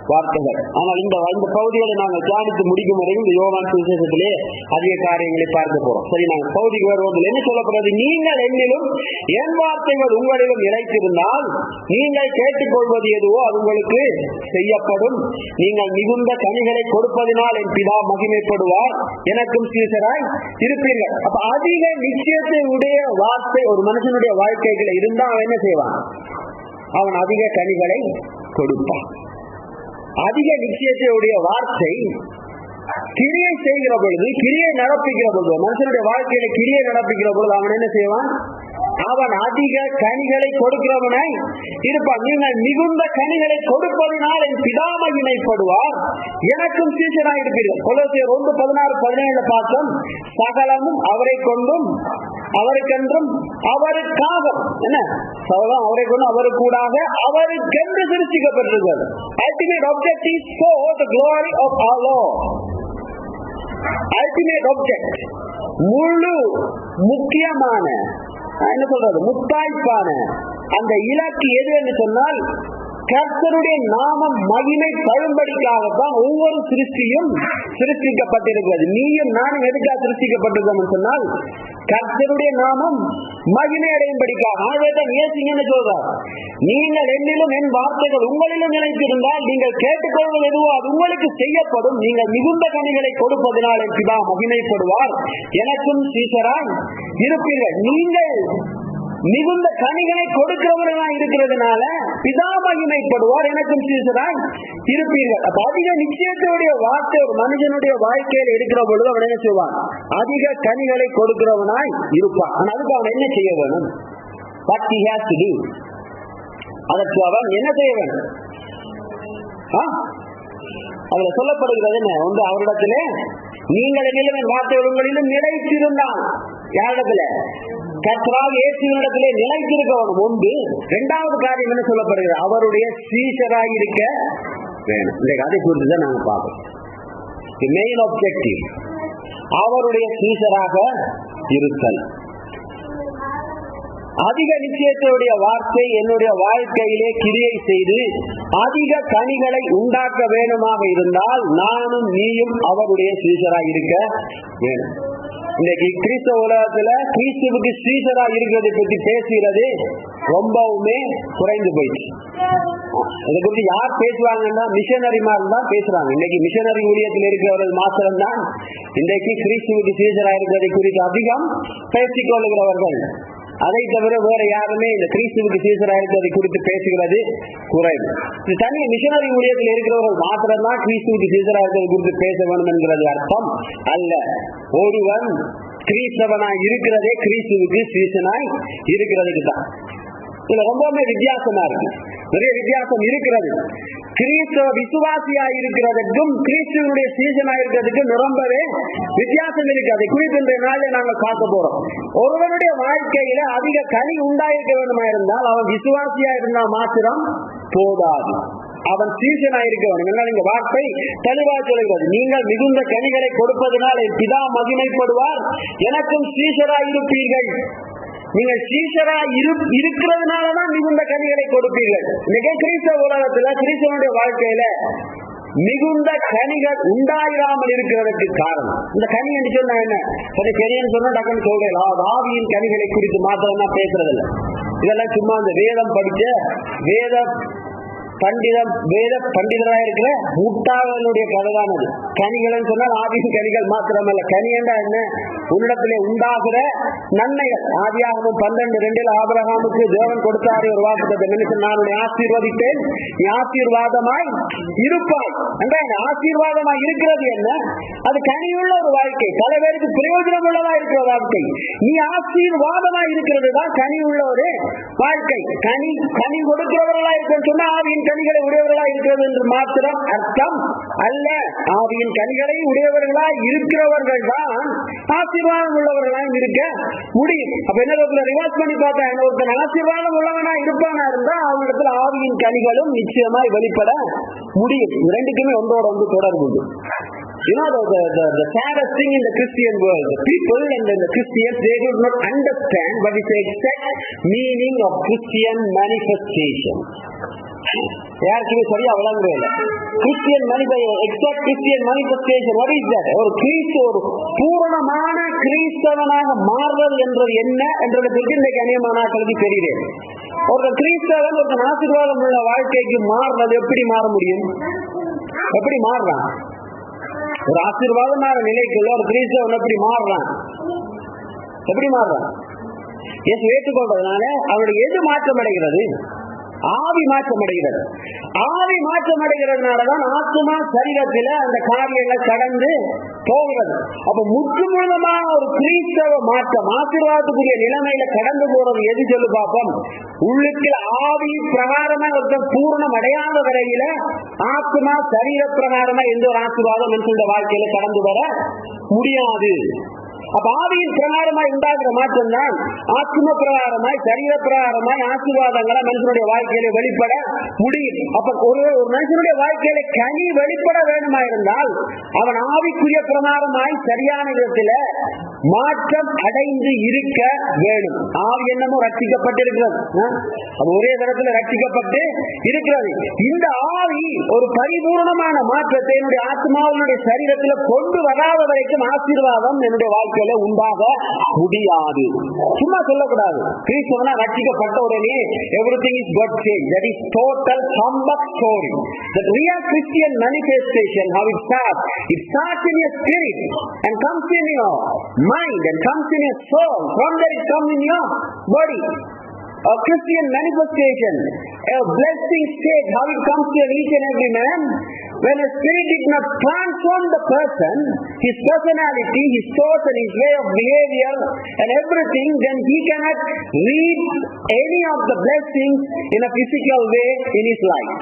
வார்த்தைகள். ஆனால் இந்த பகுதிகளை நாங்கள் தியானித்து முடிக்கும் வரையும் இந்த யோவான் சுவிசேஷத்திலே அதிக காரியங்களை பார்க்க போறோம். சரி, நாங்கள் பகுதிக்கு வருவதில் என்ன சொல்லப்படுறது? நீங்கள் என்னிலும் என் வார்த்தைகள் உங்களிலும் நிலைத்திருந்தால் நீங்கள் கேட்டுக்கொள்வது எதுவோ அது உங்களுக்கு செய்யப்படும். நீங்கள் மிகுந்த கனிகளை கொடுப்பதினால் என் பிதா மகிமைப்படுவார், எனக்கும் சீசராய் இருப்பீர்கள். அப்ப அதிக நிச்சயத்தை உடைய வார்த்தை ஒரு மனுஷனுடைய வாழ்க்கைகளை இருந்தால் அவன் என்ன செய்வான்? அவன் அதிக கனிகளை கொடுப்பான். அதிக நிச்சயத்தையுடைய வார்த்தை கிரியை செய்கிற பொழுது, கிரியை நடப்பிக்கிற பொழுது, மனுஷனுடைய வாழ்க்கையில கிரியை நடப்பிக்கிற பொழுது அவன் என்ன செய்வான்? அவன் அதிக கனிகளை கொடுக்கிறவனாய் இருப்பான். நீங்கள் மிகுந்த கனிகளை கொடுப்பதனால் என் பிதா மகிமைப்படுவார், எனக்கும் சீசராய் இருப்பீர்கள். கொலோசியர் 1:16-17 பார்த்தோம். சகலமும் அவரை கொண்டும் அவருக்கென்றும் அவருக்காக என்ன சகலம் அவரை கொண்டு அவருக்கூடாக அவருக்கென்று சிருஷ்டிக்கப்பட்டிருக்கிறது. Ultimate object is for the glory of our Lord. Ultimate object, முழு முக்கியமான என்ன சொல்றது, முத்தாய்ப்பான அந்த இலக்கு எது என்று சொன்னால் கர்த்தருடைய நாமம் மகிமை பழும்படிக்காகத்தான் ஒவ்வொரு சிருஷ்டியும் சிருஷ்டிக்கப்பட்டிருக்கிறது. நீயும் நானும் எதுக்காக சிருஷ்டிக்கப்பட்டிருக்கோம் சொன்னால் கர்த்தருடைய நாமம் மகிமை அடையும்படிக்காக. ஆகவேதான் இயேசுன்னு சொல்றார், நீங்கள் என்னிலும் என் வார்த்தைகள் உங்களிலும் நிலைத்திருந்தால் நீங்கள் கேட்டுக்கொள்வது எதுவோ அது உங்களுக்கு செய்யப்படும். நீங்கள் மிகுந்த கனிகளை கொடுப்பதனால் என் பிதா மகிமைப்படுவார், எனக்கும் சீசராய் இருப்பீர்கள். நீங்கள் மிகுந்த கனிகளை கொடுக்கிறவர்களா இருக்கிறதுனால பிதா மகிமைப்படுவார், எனக்கும் சீசராய் இருப்பீர்கள். அப்ப அதிக நிச்சயத்தினுடைய வார்த்தை ஒரு மனுஷனுடைய வாழ்க்கையில் இருக்கிற பொழுது அவன் என்ன செய்வான்? அதிக கனிகளை கொடுக்கிறவனாய் இருப்பான். ஆனா அதுக்கு அவன் என்ன செய்ய வேணும்? What he has to do? அதற்கு அவன் என்ன செய்ய வேண்டும்? அதுல சொல்லப்படுகிறது என்ன? ஒன்று, அவரிடத்திலே நீங்கள் என்னிலும் வார்த்தை உங்களிலும் நிலைத்திருந்தான். யாரிடத்துல? கர்த்தராகிய இயேசுவினிடத்திலே நிலைத்திருக்கவனும் உண்டு. இரண்டாவது காரியம் என்ன சொல்லப்படுகிறது? அவருடைய சீஷராக இருக்க வேணும். இந்த கதை குறித்து தான் நாங்க பார்க்கணும். மெயின் ஆப்ஜெக்டிவ் அவருடைய சீஷராக இருத்தல். அதிக நிச்சயத்தினுடைய வார்த்தை என்னுடைய வாழ்க்கையிலே கிரியை செய்து அதிக கனிகளை உண்டாக்க வேணுமாக இருந்தால் நானும் நீயும் அவருடைய சீஷராக இருக்க வேணும். இன்னைக்கு கிறிஸ்தவ உலகத்துல கிறிஸ்துவுக்கு சீஷரா இருக்கிறதை பற்றி பேசுகிறது ரொம்பவுமே குறைந்து போயிடுச்சு. இதை குறித்து யார் பேசுவாங்கன்னா மிஷனரிமார் தான் பேசுறாங்க. இன்னைக்கு மிஷனரி ஊழியத்தில் இருக்கிறவர்கள் மாத்திரம்தான் இன்றைக்கு கிறிஸ்துவுக்கு சீஷரா இருக்கிறதை குறித்து அதிகம் பேசிக் கொள்ளுகிறவர்கள். அதை தவிர வேற யாருமே இந்த கிறிஸ்துவுக்கு சீஷரா இருக்கிறதை குறித்து பேசுகிறது குறைவு. தனி மிஷனரி ஊழியத்தில் இருக்கிறவர்கள் மாத்திரம்தான் கிறிஸ்துவுக்கு சீஷரா இருக்கிறதை குறித்து பேச வேண்டும் என்கிறது அர்த்தம் அல்ல. ஒருவன் கிறிஸ்தவனாய் இருக்கிறதே கிறிஸ்துவுக்கு சீஷனாய் இருக்கிறதுக்கு தான். இதுல ரொம்பவுமே வித்தியாசமா இருக்கு, நிறைய வித்தியாசம் இருக்கிறது. கிறிஸ்தவ விசுவாசியா இருக்கிறதுக்கும் கிறிஸ்துவனுடைய சீசனா இருக்கிறதுக்கும் ரொம்பவே வித்தியாசம் இருக்கு. அதை குறித்து இன்றைய நாளில் நாங்கள் பார்க்க போறோம். ஒருவனுடைய வாழ்க்கையில அதிக கனி உண்டாயிருக்க வேண்டுமா இருந்தால் அவன் விசுவாசியா இருந்தால் மாத்திரம் போதாது, அவன் சீசனா இருக்க வேண்டும். இந்த வார்த்தை தெளிவாக சொல்கிறது, நீங்கள் மிகுந்த கனிகளை கொடுப்பதனால் என் பிதா மகிமைப்படுவார், எனக்கும் சீஷரா இருப்பீர்கள். நீங்கள் சீஷரா இருக்கிறதுனாலதான் மிகுந்த கனிகளை கொடுப்பீர்கள். மிக கிறிஸ்தவ உலகத்துல கிறிஸ்தவனுடைய வாழ்க்கையில மிகுந்த கனிகள் உண்டாயிராமல் இருக்கிறதுக்கு காரணம் இந்த கனி என்று சொன்னா என்ன? சரின்னு சொன்னா டக்குன்னு சொல்றேன், ஆவியின் கனிகளை குறித்து மாத்திரம் தான் பேசுறது இல்லை. இதெல்லாம் சும்மா இந்த வேதம் படிச்ச வேத பண்டிதராக இருக்கிற முட்டாளனுடைய கதைதானது. கனிகள் சொன்னால் ஆவியின் கனிகள் மாத்திரமல்ல. கனி என்றா என்ன? உன்னிடத்திலே உண்டாகிற நன்மைகள். ஆதியாகமம் 12:2 ஆபிரகாமுக்கு தேவன் கொடுத்தாரு ஒரு வாக்குத்தத்தம், நான் உன்னை ஆசீர்வதிப்பேன், நீ ஆசீர்வாதமாய் இருப்பாய். ஆசீர்வாதமாய் இருக்கிறது என்ன? அது கனியுள்ள ஒரு வாழ்க்கை, பல பேருக்கு பிரயோஜனம் உள்ளதா இருக்கிற வாழ்க்கை. நீ ஆசீர்வாதமாய் இருக்கிறது தான் கனி உள்ள ஒரு வாழ்க்கை. கனி கொடுக்கிறவர்களா இருக்குன்னு சொன்னா ஆவியின் கனிகளை உடையவர்களா இருக்கிறது என்று மாத்திரம் அர்த்தம் அல்ல. ஆவியின் கனிகளை உடையவர்களா இருக்கிறவர்கள் தான் ஆசீர்வாதம் உள்ளவர்களாக இருக்க முடியும். அப்ப என்ன ரிவர்ஸ் பண்ணி பார்த்தா, ஒருத்தன் ஆசீர்வாதம் உள்ளவனா இருப்பானா இருந்தா அவனிடத்துல ஆவியின் கனிகளும் நிச்சயமாய் வெளிப்பட முடியும். ரெண்டுக்குமே ஒன்றோட ஒன்று தொடர்பு உண்டு. You know the saddest thing in the Christian world, the people and the Christians, they do not understand what is the exact meaning of Christian manifestation. யாருக்குமே சரியா வழங்கவே இல்லை. Exact Christian manifestation what is that? ஒரு பூரணமான கிறிஸ்தவனாக மாறுதல் என்றது என்ன என்றதை பற்றி இன்றைக்கு அநேகமான ஆட்களுக்கு தெரியுது. ஒரு கிறிஸ்தவன் ஒரு ஆசீர்வாதம் உள்ள வாழ்க்கைக்கு மாறுறது எப்படி மாற முடியும்? எப்படி மாறுறான்? ஒரு ஆசீர்வாதமான நிலைக்குள்ள ஒரு கிறிஸ்தவன் எப்படி மாறுறான்? எப்படி மாறுறான்? ஏற்றுக்கொண்டதுனால அவனுடைய எது மாற்றம் அடைகிறது? ஆவி மாற்றம் அடைகிறது. ஆவி மாற்றம் அடைகிறதுனாலதான் ஆத்மா சரீரத்தில அந்த காரியங்களை கடந்து போகிறது. அப்ப முற்றுமுழுதாக ஒரு கிறிஸ்தவ மாற்றம் ஆசீர்வாதத்துக்குரிய நிலைமையில கடந்து போறது எது சொல்லு பார்ப்போம். உள்ளுக்கு ஆவி பிரகாரமா ஒருத்தர் பூர்ணம் அடையாத வரையில ஆத்மா சரீர பிரகாரமா எந்த ஒரு ஆசீர்வாதம் மனுஷனுடைய வாழ்க்கையில கடந்து வர முடியாது. அப்ப ஆவியின் பிரகாரமாய் உண்டாகிற மாற்றம் தான் ஆத்ம பிரகாரமாய் சரீர பிரகாரமாய் ஆசீர்வாதங்களை மனுஷனுடைய வாழ்க்கையில வெளிப்பட முடியும். அப்ப ஒரு மனுஷனுடைய வாழ்க்கையில கனி வெளிப்பட வேண்டுமா இருந்தால் அவன் ஆவிக்குரிய பிரகாரமாய் சரியான விதத்துல மாற்றம் அடைந்து இருக்க வேண்டும். ஆவி என்னமோ ரட்சிக்கப்பட்டிருக்கிறது, ஒரே தரத்துல ரட்சிக்கப்பட்டு இருக்கிறது. இந்த ஆவி ஒரு பரிபூர்ணமான மாற்றத்தை என்னுடைய ஆத்மாவினுடைய சரீரத்தில் கொண்டு வராத வரைக்கும் ஆசீர்வாதம் என்னுடைய வாழ்க்கையில உண்டாக முடியாது. சும்மா சொல்லக்கூடாது கிறிஸ்தவனா ரட்சிக்கப்பட்ட உடனே everything is God changed. That is total comeback story. The real Christian manifestation, how it starts in your spirit and comes in your mind and comes in your soul. From there it comes in your body. A Christian manifestation, a blessing state, how it comes to each and every man. When a spirit did not transform the person, his personality, his thoughts and his way of behavior and everything, then he cannot reap any of the blessings in a physical way in his life.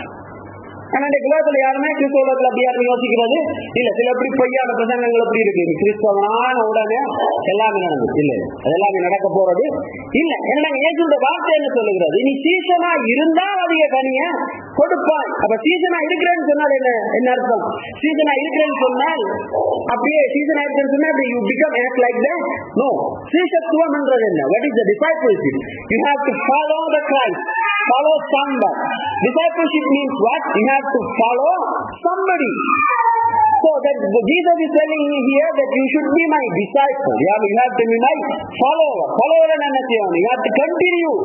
ஆனா இந்த உலகத்துல யாருமே கிறிஸ்தவத்துல அப்படி யாரும் யோசிக்கிறது இல்ல. சில எப்படி பொய்யான பிரசங்கங்கள் எப்படி இருக்கு, கிறிஸ்தவனான உடனே எல்லாமே நடந்தது இல்ல, அது எல்லாமே நடக்க போறது இல்ல. என்ன இயேசுவோட வார்த்தை என்ன சொல்லுகிறது, நீ சீசனா இருந்தால் அதிக கனிய கொடுப்பாய். அப்ப சீசனா இருக்கிறேன்னு சொன்னால் என்ன அர்த்தம்? சீசனா இருக்கிறேன்னு சொன்னால் அப்படியே சீசனா இருக்கிறேன்னு சொன்னா you become act like that? No. சீஷத்துவம் என்றது என்ன? What is the discipleship? You have to follow the Christ, follow somebody. Discipleship means what? You have to follow somebody. So that Jesus is telling me here that you should be my disciple. You have to be my follower. Follower என்ன செய்யணும்? You have to continue.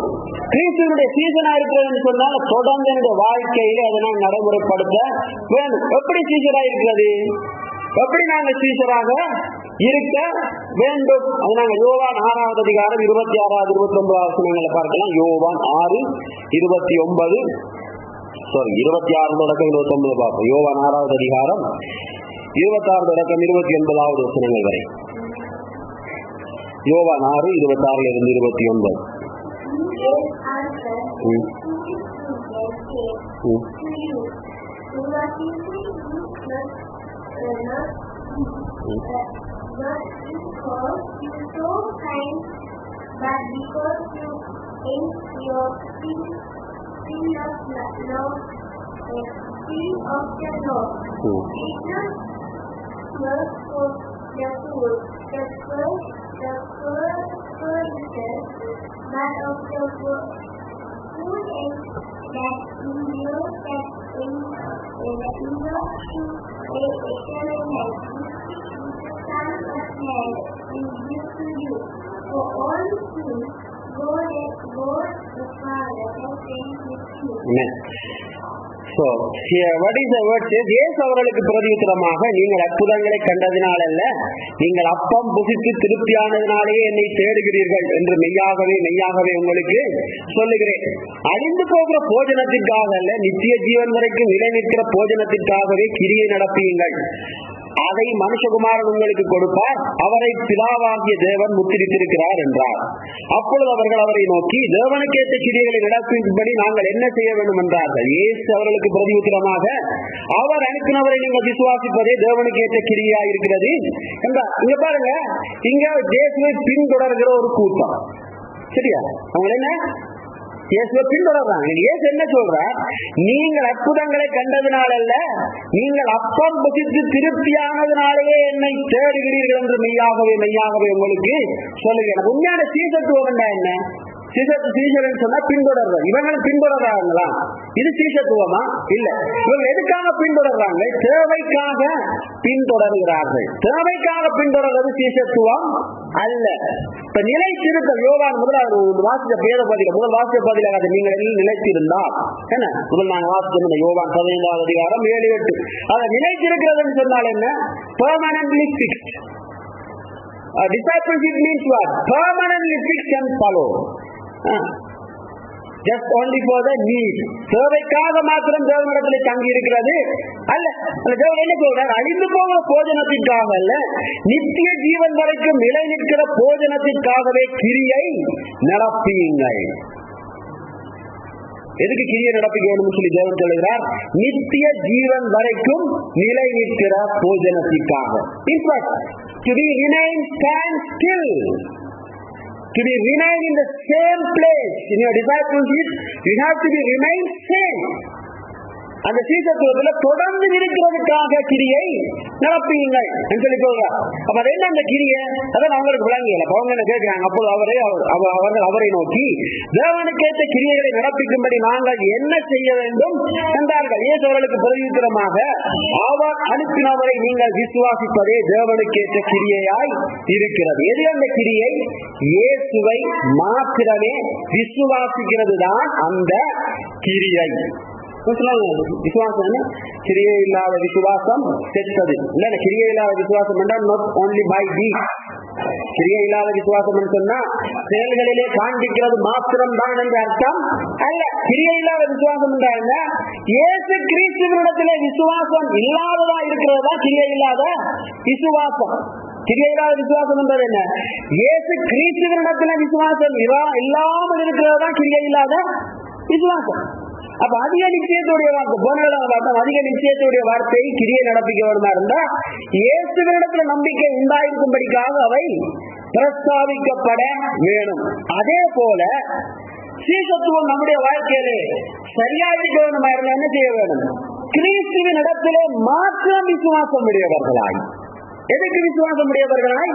கிறிஸ்துவனுடைய சீசனா இருக்கிறதுன்னு சொன்னால் தொடர்ந்து என்னுடைய வாழ்க்கையில அதை நான் நடைமுறைப்படுத்த வேண்டும். எப்படி சீசரா இருக்கிறது? எப்படி நாங்கள் சீசராக இருக்க வேண்டும்? அது நாங்கள் யோவான் 6வது அதிகாரம் 26, 29 வசனங்களை பார்க்கலாம். யோவான் 6:29 26 தொடக்கம் 29 பார்ப்போம். யோவான் 6வது அதிகாரம் 26 தொடக்கம் 29 வசனங்கள் வரை. யோவான் 6:26 29. Not because you so kind, but because you in your sin of love, sin of the Lord. It's not just for the food, the furniture, but of the food and that endures, that endures to a eternal life. Son of man is due to you. For all things, God the Father has sent with you. Amen. So, here, what is the word says? இயேசு அவர்களுக்கு பிரதியுத்தரமாக, நீங்கள் அற்புதங்களை கண்டதினால் அல்ல, நீங்கள் அப்பம் புசித்து திருப்தியானதினாலேயே என்னை தேடுகிறீர்கள் என்று மெய்யாகவே உங்களுக்கு சொல்லுகிறேன். அழிந்து போகிற போஜனத்திற்காக அல்ல, நித்திய ஜீவன் வரைக்கும் நிலை நிற்கிற போஜனத்திற்காகவே கிரியை நடப்பியுங்கள். அதை மனுஷகுமாரன் உங்களுக்கு கொடுப்பார், அவரை பிதாவாகிய தேவன் முத்திரித்திருக்கிறார் என்றார். அப்பொழுது அவர்கள் அவரை நோக்கி, தேவனுக்கேற்ற கிரியைகளை நடக்கும்படி நாங்கள் என்ன செய்ய வேண்டும் என்றார்கள். இயேசு அவர்களுக்கு பிரதியுத்தரமாக, அவர் அனுப்பினவரை நீங்கள் விசுவாசிப்பதே தேவனுக்கு ஏற்ற கிரியா இருக்கிறது என்றார். இங்க பாருங்க, இங்க இயேசுவை பின்தொடர்கிற ஒரு கூட்டம், சரியா? அவங்க என்ன இயேசுவை பின்தொடர்றாங்க. இயேசு என்ன சொல்றார்? நீங்கள் அற்புதங்களை கண்டதினால் அல்ல, நீங்கள் அப்பம் புசித்து திருப்தியானதினாலேயே என்னை தேடுகிறீர்கள் என்று மெய்யாகவே உங்களுக்கு சொல்லுகிறேன். உண்மையான சீசத்துவம் என்ன? சீசர் சொன்னா பின்தொடர்றது. இவங்களும் பின்தொடர்றாங்களா? இது சீசத்துவமா? இல்ல. இவங்க எதுக்காக பின்தொடர்றாங்க? தேவைக்காக பின்தொடர்கிறார்கள். தேவைக்காக பின்தொடர்றது சீசத்துவம் அல்ல. இப்ப நிலைத்திருத்தல், யோவான் முதல் வாசித்த பேத பதில அதை நீங்கள் நிலைத்திருந்தால் என்ன? முதல் நாங்கள் வாசித்த யோவான் 15வது அதிகாரம் 7-8 அதை நிலைத்திருக்கிறதுன்னு சொன்னால் என்ன? Permanently fixed. Discipleship means what? Permanently fixed and follow. Just only for the need. தேவைக்காக மாத்திரம் தேவனிடத்தில் தங்கி இருக்கிறது அல்ல. தேவன் என்ன சொல்றார்? அழிந்து போகிற போஜனத்திற்காக அல்ல, நித்திய ஜீவன் வரைக்கும் நிலை நிற்கிற போஜனத்திற்காகவே கிரியை நடப்பியுங்கள். எதுக்கு கிரியை நடப்பிக்க வேண்டும் சொல்லி தேவன் சொல்லுகிறார்? நித்திய ஜீவன் வரைக்கும் நிலை நிற்கிற போஜனத்திற்காக. To be remain stand still. To be remain in the same place. In your discipleship, you have to be remain same. அந்த சீசத்துவத்துல தொடர்ந்து இருக்கிறதுக்காக கிரியை நடப்பீங்கள் என்று சொல்லி சொல்றார். அப்ப அது என்ன அந்த கிரியை? அதான் அவங்களுக்கு விளங்கல. அவங்க என்ன கேட்கிறாங்க? அப்போது அவர்கள் அவரை நோக்கி தேவனுக்கேற்ற கிரியைகளை நடப்பிக்கும்படி நாங்கள் என்ன செய்ய வேண்டும் என்றார்கள். இயேசு அவர்களுக்கு பிரதியுத்தரமாக, அவர் அனுப்பினவரை நீங்கள் விசுவாசிப்பதே தேவனுக்கேற்ற கிரியையாய் இருக்கிறது. எது அந்த கிரியை? இயேசுவை மாத்திரமே விசுவாசிக்கிறது தான் அந்த கிரியை. விசுவாசம் கிரியை இல்லாத விசுவாசம் செத்தது. இல்ல கிரியை இல்லாத விசுவாசம் என்றால் not only by deed. கிரியை இல்லாத விசுவாசம் சொன்னா செயல்களிலே காண்பிக்கிறது மாத்திரம் தான் என்று அர்த்தம் அல்ல. கிரியை இல்லாத விசுவாசம் என்றால் இயேசு கிறிஸ்துவினிடத்திலே விசுவாசம் இல்லாததா இருக்கிறது தான் கிரியை இல்லாத விசுவாசம். கிரியை இல்லாத விசுவாசம் என்றது என்ன? இயேசு கிறிஸ்துவினிடத்திலே விசுவாசம் இல்லாமல் இருக்கிறது தான் கிரியை இல்லாத விசுவாசம். அப்ப அதிக நிச்சயத்துடைய வார்த்தை போன அதிக நிச்சயத்துடைய வார்த்தை கிரியை நடப்பிக்க வேண்டுமா இருந்தா இயேசுவினிடத்துல நம்பிக்கை உண்டாயிருக்கும்படிக்காக அவை பிரஸ்தாபிக்கப்பட வேணும். அதே போல சீசத்துவம் நம்முடைய வாழ்க்கையிலே சரியா இருக்க வேண்டுமா இருந்தா என்ன செய்ய வேணும்? கிறிஸ்துவின் இடத்திலே மாற்றம் விசுவாசம் உடையவர்களாய். எதுக்கு விசுவாசம் உடையவர்களாய்?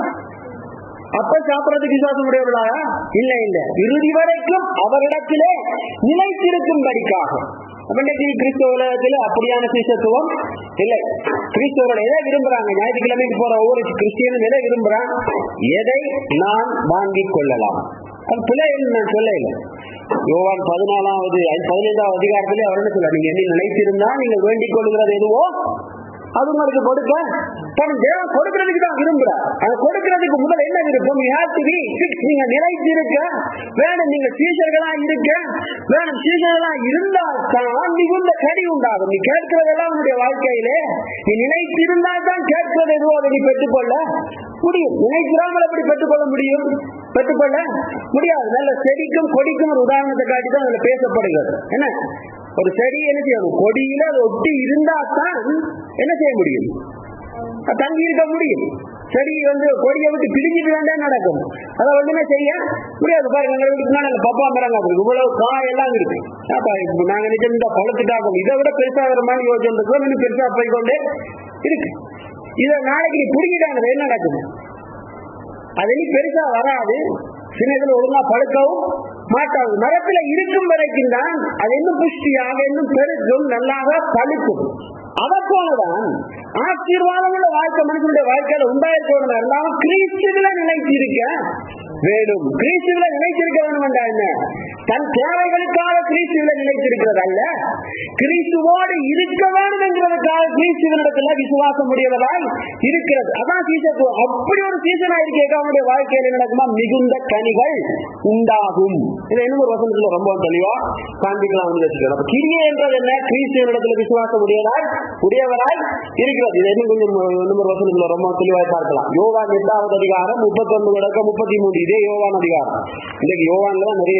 அப்ப சாப்பிடறதுக்கு விசுவாசம் உடையவர்களா? இல்ல இல்ல, இறுதி வரைக்கும் அவரிடத்திலே நிலைத்திருக்கும்படிக்காக. கிறிஸ்தவ உலகத்தில் அப்படியான சீசத்துவம் இல்லை. கிறிஸ்தவர்கள் எதை விரும்புறாங்க? ஞாயிற்றுக்கிழமைக்கு போற ஒவ்வொரு கிறிஸ்டியனும் எதை விரும்புறான்? எதை நான் வாங்கிக் கொள்ளலாம். அது பிள்ளை நான் சொல்ல இல்லை. யோவான் 15வது அதிகாரத்திலே அவர் என்ன சொல்ல, நீங்க என்ன நிலைத்திருந்தா நீங்க வேண்டிக் கொள்ளுகிறது எதுவோ அது உங்களுக்கு கொடுக்க தேவன் கொடுக்கிறதுக்கு தான் விரும்புறார். அது கொடுக்கிறதுக்கு முதல் என்ன விருப்பம்? நீங்க நிலைத்திருக்க வேணும். நீங்க சீஷர்களா இருக்க வேணும். சீஷர்களா இருந்தால் தான் மிகுந்த கடி உண்டாகும். நீ கேட்கிறதெல்லாம் உன்னுடைய வாழ்க்கையிலே நீ நிலைத்திருந்தால் தான் கேட்கிறது எதுவோ அதை நீ பெற்றுக்கொள்ள முடியும். நினைக்கிறாமல் எப்படி பெற்றுக்கொள்ள முடியும்? பெற்றுக்கொள்ள முடியாது. நல்ல செடிக்கும் கொடிக்கும் ஒரு உதாரணத்தை காட்டி தான் அதுல பேசப்படுகிறது. என்ன ஒரு செடி என்ன செய்யணும்? கொடியில அது ஒட்டி இருந்தா தான் என்ன செய்ய முடியும்? தங்கி இருக்க முடியும். செடி கொடியை விட்டு பிரிஞ்சிட்டு வேண்டாம் நடக்கும். அதை ஒண்ணுமே செய்ய முடியாது. பாருங்க, எங்க வீட்டுக்கு மேல பப்பா மரங்க இவ்வளவு காய் எல்லாம் இருக்கு. நாங்க நினைச்சா பழத்துட்டாக்கும் இதை விட பெருசா வர மாதிரி யோசனை இருக்கும். இன்னும் பெருசா போய்கொண்டே இருக்கு. இதை நாளைக்கு நீ பிடிக்கிட்டாங்க என்ன நடக்கும்? அது நீ பெருசா வராது. சின்னதுல ஒழுங்கா பழுக்கவும் மாட்டாது. மரத்துல இருக்கும் வரைக்கும் தான் அது இன்னும் புஷ்டியாக இன்னும் பெருக்கும் நல்லாக பழுக்கும். அதை போலதான் ஆசீர்வாதம் உள்ள வாழ்க்கை மனுஷனுடைய வாழ்க்கையில உண்டாயிருக்க இருந்தாலும் கிறிஸ்துவில நிலைத்திருக்க வேணும். கிறிஸ்துவில நிலைத்திருக்க வேண்டும் என்றால் என்ன? தன் தேவைகளுக்காக கிறிஸ்துவில நிலைத்திருக்கிறது அல்ல, கிறிஸ்துவோடு இருக்க வேண்டும் என்கிறதுக்காக கிறிஸ்துவனிடத்துல விசுவாசம் உடையவராய் இருக்கிறது. அதான் சீசத்துவம். அப்படி ஒரு சீசனா இருக்க அவனுடைய வாழ்க்கையில நடக்குமா? மிகுந்த கனிகள் உண்டாகும். இதை இன்னும் ஒரு வசனத்துல ரொம்ப தெளிவா காண்பிக்கலாம். கிரியை என்றது என்ன? கிறிஸ்துவனிடத்துல விசுவாசம் உடையவராய் இருக்கிறது. இதை இன்னும் கொஞ்சம் இன்னொரு வசனத்துல ரொம்ப தெளிவாய் பார்க்கலாம். யோவான் 8வது அதிகாரம் 31-33. இதே யோவான் அதிகாரம். இன்னைக்கு யோவான்ல நிறைய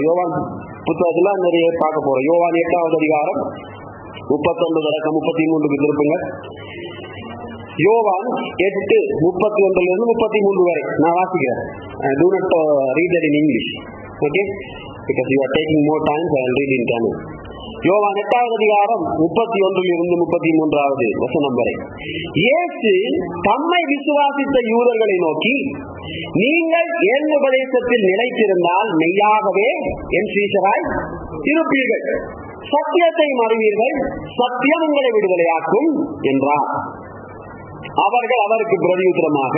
யோவான் புத்தகத்துல நிறைய பார்க்க போறோம். யோவான் 8வது அதிகாரம் 31-33 திருப்புங்க. யோவான் 8:31-33 வரை நான் வாசிக்கிறேன். Do not read that in English, okay? Because you are taking more time, so I will read in Tamil. யோவான் 8வது அதிகாரம் 31-33 வசனம் வரை. இயேசு தம்மை விசுவாசித்த யூதர்களை நோக்கி, நீங்கள் என் உபதேசத்தில் நிலைத்திருந்தால் மெய்யாகவே என் சீஷராய் இருப்பீர்கள், சத்தியத்தை அறிவீர்கள், சத்தியம் உங்களை விடுதலையாக்கும் என்றார். அவர்கள் அவருக்கு பிரதியுத்தரமாக,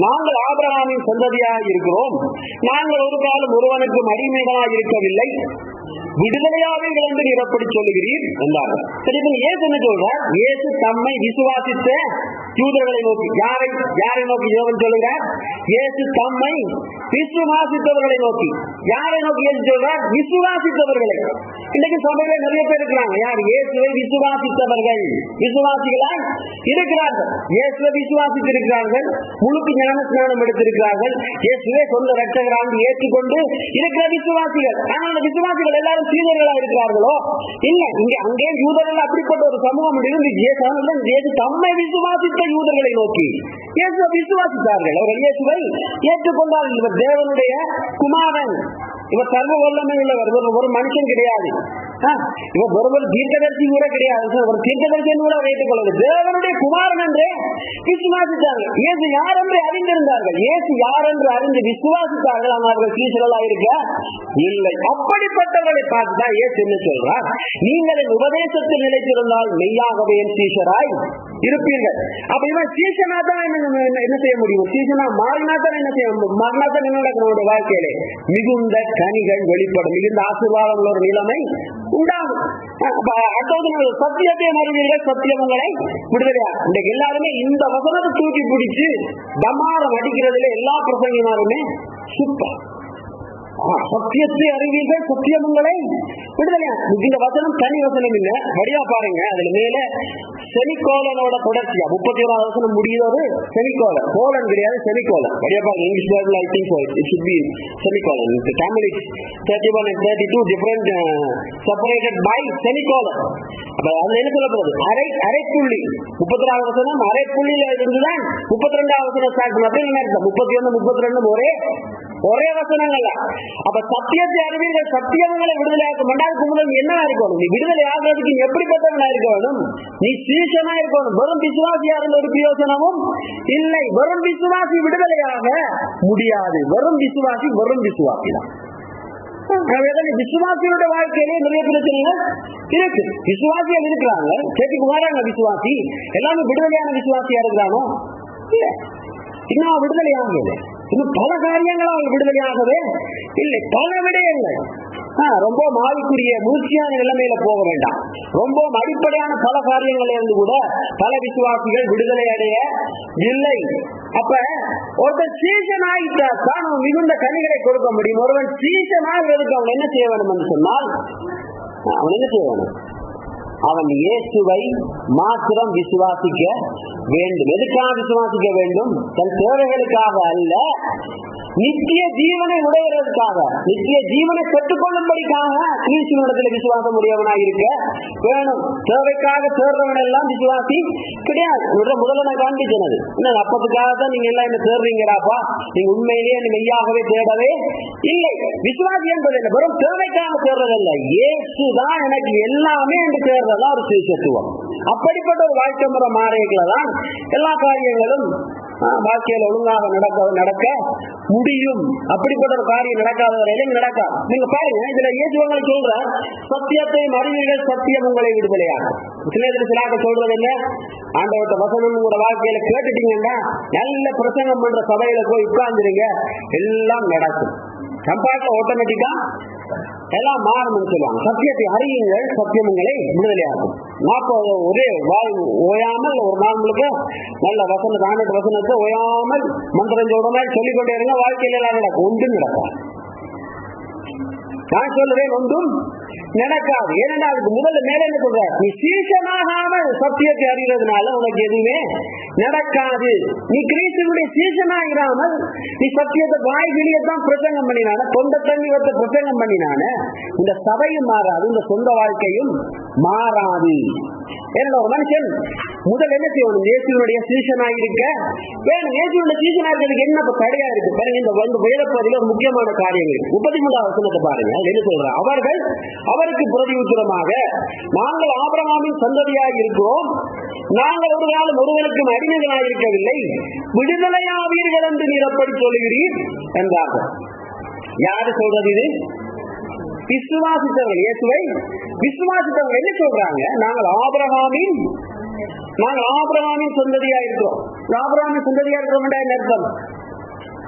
நாங்கள் ஆபிரகாமின் சந்ததியாக இருக்கிறோம், நாங்கள் ஒரு காலம் ஒருவனுக்கும் அடிமைகளாக இருக்கவில்லை, விடுதலையாவீர்கள் என்று நீர் எப்படி சொல்லுகிறீர் என்றார்கள். சரி, இயேசு என்ன சொல்றார்? இயேசு தம்மை விசுவாசித்த யூதர்களை நோக்கி, யாரை நோக்கி யோவன் சொல்லுகிறார்? இயேசு தம்மை விசுவாசித்தவர்களை நோக்கி. யாரை நோக்கி இயேசு சொல்றார்? விசுவாசித்தவர்களை. இன்னைக்கு சபையில நிறைய பேர் இருக்கிறாங்க. யார்? இயேசுவை விசுவாசித்தவர்கள், விசுவாசிகளாய் இருக்கிறார்கள். இயேசுவை விசுவாசித்திருக்கிறார்கள், முழுக்கு ஞான ஸ்நானம் எடுத்திருக்கிறார்கள், இயேசுவை சொந்த ரட்சகராக ஏற்றுக்கொண்டு இருக்கிற விசுவாசிகள். ஆனால் அந்த விசுவாசிகள் எல்லாரும் சீடர்களா இருக்கிறார்களோ? இல்ல. இங்க அங்கே யூதர்கள் அப்படிப்பட்ட ஒரு சமூகம் இருந்து இயேசு தம்மை விசுவாசித்த யூதர்களை நோக்கி இயேசுவை விசுவாசித்தார்கள். அவர்கள் இயேசுவை ஏற்றுக்கொண்டார்கள். இவர் தேவனுடைய குமாரன், இவர் சர்வ வல்லமை உள்ளவர், இவர் ஒரு மனுஷன் கிடையாது, இவர் ஒருவர் தீர்க்கதரிசி கூட கிடையாது, ஒரு தீர்க்கதரிசி கூட வைத்துக்கொள்ளது, தேவனுடைய குமாரன் என்றே விசுவாசித்தார்கள். இயேசு யார் என்று அறிந்திருந்தார்கள். இயேசு யார் என்று அறிந்து விசுவாசித்தார்கள். ஆனால் அவர்கள் சீஷர்களாக இருக்க இல்லை. அப்படிப்பட்டவர்களை பார்த்துதான் இயேசு என்ன சொல்றார், நீங்கள் என் உபதேசத்தில் நிலைத்திருந்தால் மெய்யாகவே என் சீஷராய் இருப்பீர்கள். அப்ப இவன் சீஷனா தான் என்ன செய்ய முடியும்? சீஷனா மாறினா தான் என்ன செய்ய முடியும்? மாறினா தான் என்ன நடக்கும்? வாழ்க்கையிலே மிகுந்த கனிகள் வெளிப்படும், மிகுந்த ஆசீர்வாதம் உள்ள ஒரு நிலைமை உண்டாகும். சத்தியத்தை அறிவீர்கள், சத்தியம் உங்களை விடுதலையா. இன்றைக்கு எல்லாருமே இந்த வசனத்தை தூக்கி பிடிச்சு டமாரம் அடிக்கிறதுல எல்லா பிரசங்கமாருமே சூப்பர். சத்தியத்தை அறிவீர்கள், சத்தியம் உங்களை விடுதலையா. இந்த வசனம் தனி வசனம் இல்ல, வடிவா பாருங்க. அதுல மேல செமிகோலனோட தொடர்ச்சியா 31வது வசனம் முடியுது. செமிகோலன், கோலன் கிடையாது, செமிகோலன். வடிவா பாருங்க. English Bible I think so it should be semicolon. In Tamil it's 31 and 32 different separated by semicolon. அப்ப அதுல என்ன சொல்ல போகுது? அரைப்புள்ளி. 31வது வசனம் அரைப்புள்ளியில இருந்துதான் 32வது வசனம் ஸ்டார்ட் பண்ண. 31 32 ஒரே வசனங்கள்ல. அப்ப சத்தியத்தை அறிவீர்கள், சத்தியங்களை விடுதலையாக்க மண்டாருக்கு முதல் என்னவா இருக்கணும்? நீ விடுதலை ஆகிறதுக்கு எப்படிப்பட்டவனா இருக்க வேணும்? நீ சீஷனா இருக்கணும். வெறும் விசுவாசியா இருந்த ஒரு பிரயோஜனமும் இல்லை. வெறும் விசுவாசி விடுதலையாக முடியாது. வெறும் விசுவாசி தான். விசுவாசியோட வாழ்க்கையிலே நிறைய பிரச்சனைகள் இருக்கு. விசுவாசிகள் இருக்கிறாங்க, சேர்த்துக்கு வராங்க. விசுவாசி எல்லாமே விடுதலையான விசுவாசியா இருக்கிறானோ இல்ல, இன்னும் விடுதலையாக இன்னும் பல காரியங்களால் விடுதலையாகவே இல்லை. பல விடயங்கள் ரொம்ப மாறிக்குரிய மூர்ச்சியான நிலைமையில போக வேண்டாம். ரொம்ப அடிப்படையான பல காரியங்கள் இருந்து கூட பல விசுவாசிகள் விடுதலை அடைய இல்லை. அப்ப ஒருத்தன் சீசன் ஆகிட்டாத்தான் அவன் மிகுந்த கனிகளை கொடுக்க முடியும். ஒருவன் சீசன் ஆகிறதுக்கு அவன் என்ன செய்ய வேண்டும் என்று சொன்னால், அவன் என்ன செய்ய வேண்டும்? அவன் இயேசுவை மாத்திரம் விசுவாசிக்க வேண்டும். எதுக்காக விசுவாசிக்க வேண்டும்? தன் தேவைகளுக்காக அல்ல, நித்திய ஜீவனை உடையதற்காக, நித்திய ஜீவனை பெற்றுக்கொள்ளும்படிக்காக கிறிஸ்துவனிடத்தில் விசுவாசம் உடையவனாக இருக்க வேணும். தேவைக்காக தேர்றவன் எல்லாம் விசுவாசி கிடையாது. முதல்ல நான் காண்பிச்சது என்ன, அப்பத்துக்காகத்தான் நீங்க எல்லாம் என்ன தேர்றீங்கடாப்பா, நீங்க உண்மையிலேயே மெய்யாகவே தேடவே இல்லை. விசுவாசி என்பது என்ன? வெறும் தேவைக்காக தேர்றதல்ல, இயேசுதான் எனக்கு எல்லாமே என்று தேர்றதா ஒரு சுவிசேஷத்துவம். அப்படிப்பட்ட ஒரு வாழ்க்கை முறை மாறியதான் எல்லா காரியங்களும் வாழ்க்கையில் ஒழுங்காக நடக்க முடியும். அப்படிப்பட்ட ஒரு காரியம் நடக்காத வரையிலும் நடக்காது. நீங்க பாருங்க, இதுல இயேசுவங்களை சொல்ற சத்தியத்தை அறிவீர்கள், சத்தியம் உங்களை விடுதலையாகும். சிலாக்க சொல்றது என்ன? ஆண்டவர்கிட்ட வசனம் உங்களோட வாழ்க்கையில கேட்டுட்டீங்கன்னா நல்ல பிரசங்கம் பண்ற சபையில போய் உட்கார்ந்துருங்க, எல்லாம் நடக்கும். கம்பார்ட்ல ஆட்டோமேட்டிக்கா எல்லாம் மாறணும்னு சொல்லுவாங்க. சத்தியத்தை அறியுங்கள், சத்தியம் உங்களை விடுதலையாகும். 40 ஒரே ஓயாமல் ஒரு நாள் முழுக்க நல்ல வசனம் 18 வசனத்தை ஓயாமல் மந்திரஞ்சோட சொல்லிக்கொண்டே இருங்க. வாழ்க்கையில எல்லாம் நடக்கும். ஒன்றும் நடக்கும். நான் சொல்லுவேன், ஒன்றும் நடக்காது. ஏனென்றால் அதுக்கு முதல்ல மேல என்ன சொல்ற, நீ சீசனாகாமல் சத்தியத்தை அறிகிறதுனால உனக்கு எதுவுமே நடக்காது. நீ கிறிஸ்துவுடைய சீசனாகிறாமல் நீ சத்தியத்தை வாய்கிலியத்தான் பிரசங்கம் பண்ணினான, தொண்ட தண்ணி வத்த பிரசங்கம் பண்ணினான, இந்த சபையும் மாறாது, இந்த சொந்த வாழ்க்கையும் மாறாது. ஏன்னா ஒரு மனுஷன் முதல் என்ன செய்யணும்? இயேசுனுடைய சீசனாக இருக்க வேணும். இயேசுனுடைய சீசனாக இருக்கிறதுக்கு என்ன தடையா இருக்கு பாருங்க. இந்த வேதப்பகுதியில் ஒரு முக்கியமான காரியங்கள் 33வது வசனத்தை பாருங்க. என்ன சொல்ற? அவர்கள் அவருக்கு பிரதியுத்தரமாக, நாங்கள் ஆபிரகாமின் சந்ததியாக இருக்கிறோம், நாங்கள் ஒரு நாளும் ஒருவருக்கும் அடிமைகளாக இருக்கவில்லை, விடுதலையாவீர்கள் என்று நீர் எப்படி சொல்லுகிறீர் என்றார்கள். யாரு சொல்றது? இது விசுவாசித்தவர்கள். இயேசுவை விசுவாசித்தவர்கள் என்ன சொல்றாங்க? நாங்கள் ஆபிரகாமின் சந்ததியா இருக்கிறோம். ஆபிரகாமின் சந்ததியா இருக்கிறோம் அர்த்தம்.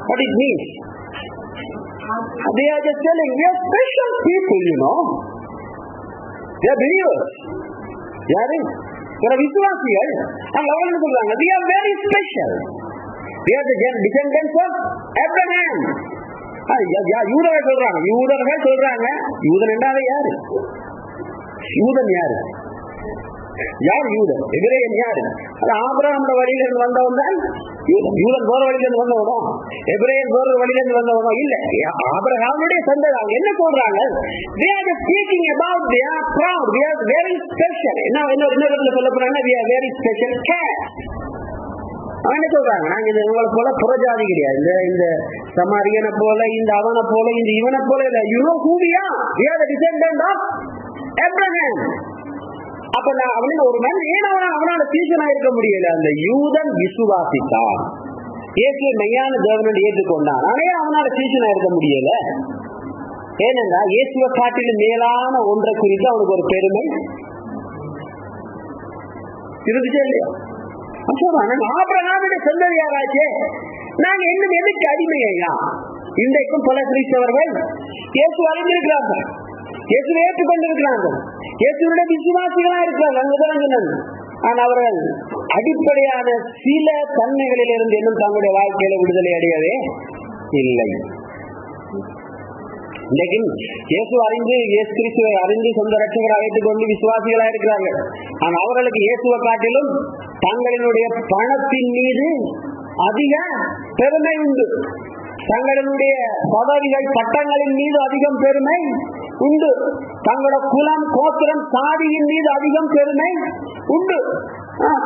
What it means? They are just telling we are special people, you know. They are believers. யாரு? விசுவாசிகள். அவங்க சொல்றாங்க we are very special. We are the descendants of Abraham. யூதர்கள் சொல்றாங்க. யூதன் என்றாலே யாரு? யூதன் யாரு? யூதன்? எபிரேயன் யாரு? அது ஆபிரகாமோட வழியிலிருந்து வந்தவன் தான் யூதன். யூதன் வேற வழியிலிருந்து வந்தவனோ, எபிரேயன் வேற வழியிலிருந்து வந்தவனோ இல்ல, ஆபிரகாமுடைய சந்ததி. அவங்க என்ன சொல்றாங்க? they are speaking about they are proud, they are very special. என்ன இன்னொரு இடத்துல சொல்ல போறாங்க, we are very special cat. அவன் என்ன சொல்றாங்க, நாங்க இது உங்களை போல புறஜாதி கிடையாது, இந்த சமாரியனை போல, இந்த அவனை போல, இந்த இவனை போல இல்ல. You know who we are? We are the descendant of Abraham. அப்ப நான் அவனுக்கு ஒரு மனிதன் ஏன் அவனால சீசனா இருக்க முடியல? அந்த யூதன் விசுவாசித்தான், இயேசுவை மெய்யான தேவனோடு ஏற்றுக்கொண்டான். ஆனா அவனால சீசனா இருக்க முடியல. ஏனென்றா இயேசுவை காட்டிலும் மேலான ஒன்றை குறித்து அவனுக்கு ஒரு பெருமை இருந்துச்சே இல்லையா? ஆபிரகாமுடைய சந்ததியாராச்சே, நாங்க இன்னும் எதுக்கு அடிமையா? இன்றைக்கும் பல கிறிஸ்தவர்கள் இயேசு அறிந்திருக்கிறார்கள், இயேசுவை ஏற்றுக்கொண்டிருக்கிறார்கள், இயேசுடைய விசுவாசிகளா இருக்கிறார்கள். அங்குதான் ஆனால் அவர்கள் அடிப்படையான சில தன்மைகளிலிருந்து இன்னும் தங்களுடைய வாழ்க்கையில விடுதலை அடையவே இல்லை. இன்றைக்கும் இயேசு அறிந்து, இயேசு கிறிஸ்துவை அறிந்து சொந்த ரட்சகராக ஏற்றுக்கொண்டு விசுவாசிகளா இருக்கிறார்கள். ஆனால் அவர்களுக்கு இயேசுவை காட்டிலும் தங்களினுடைய பணத்தின் மீது அதிக பெருமை உண்டு, தங்களுடைய பதவிகள் பட்டங்களின் மீது அதிகம் பெருமை உண்டு, தங்களோட குலம் கோத்திரம் சாதியின் மீது அதிகம் பெருமை உண்டு,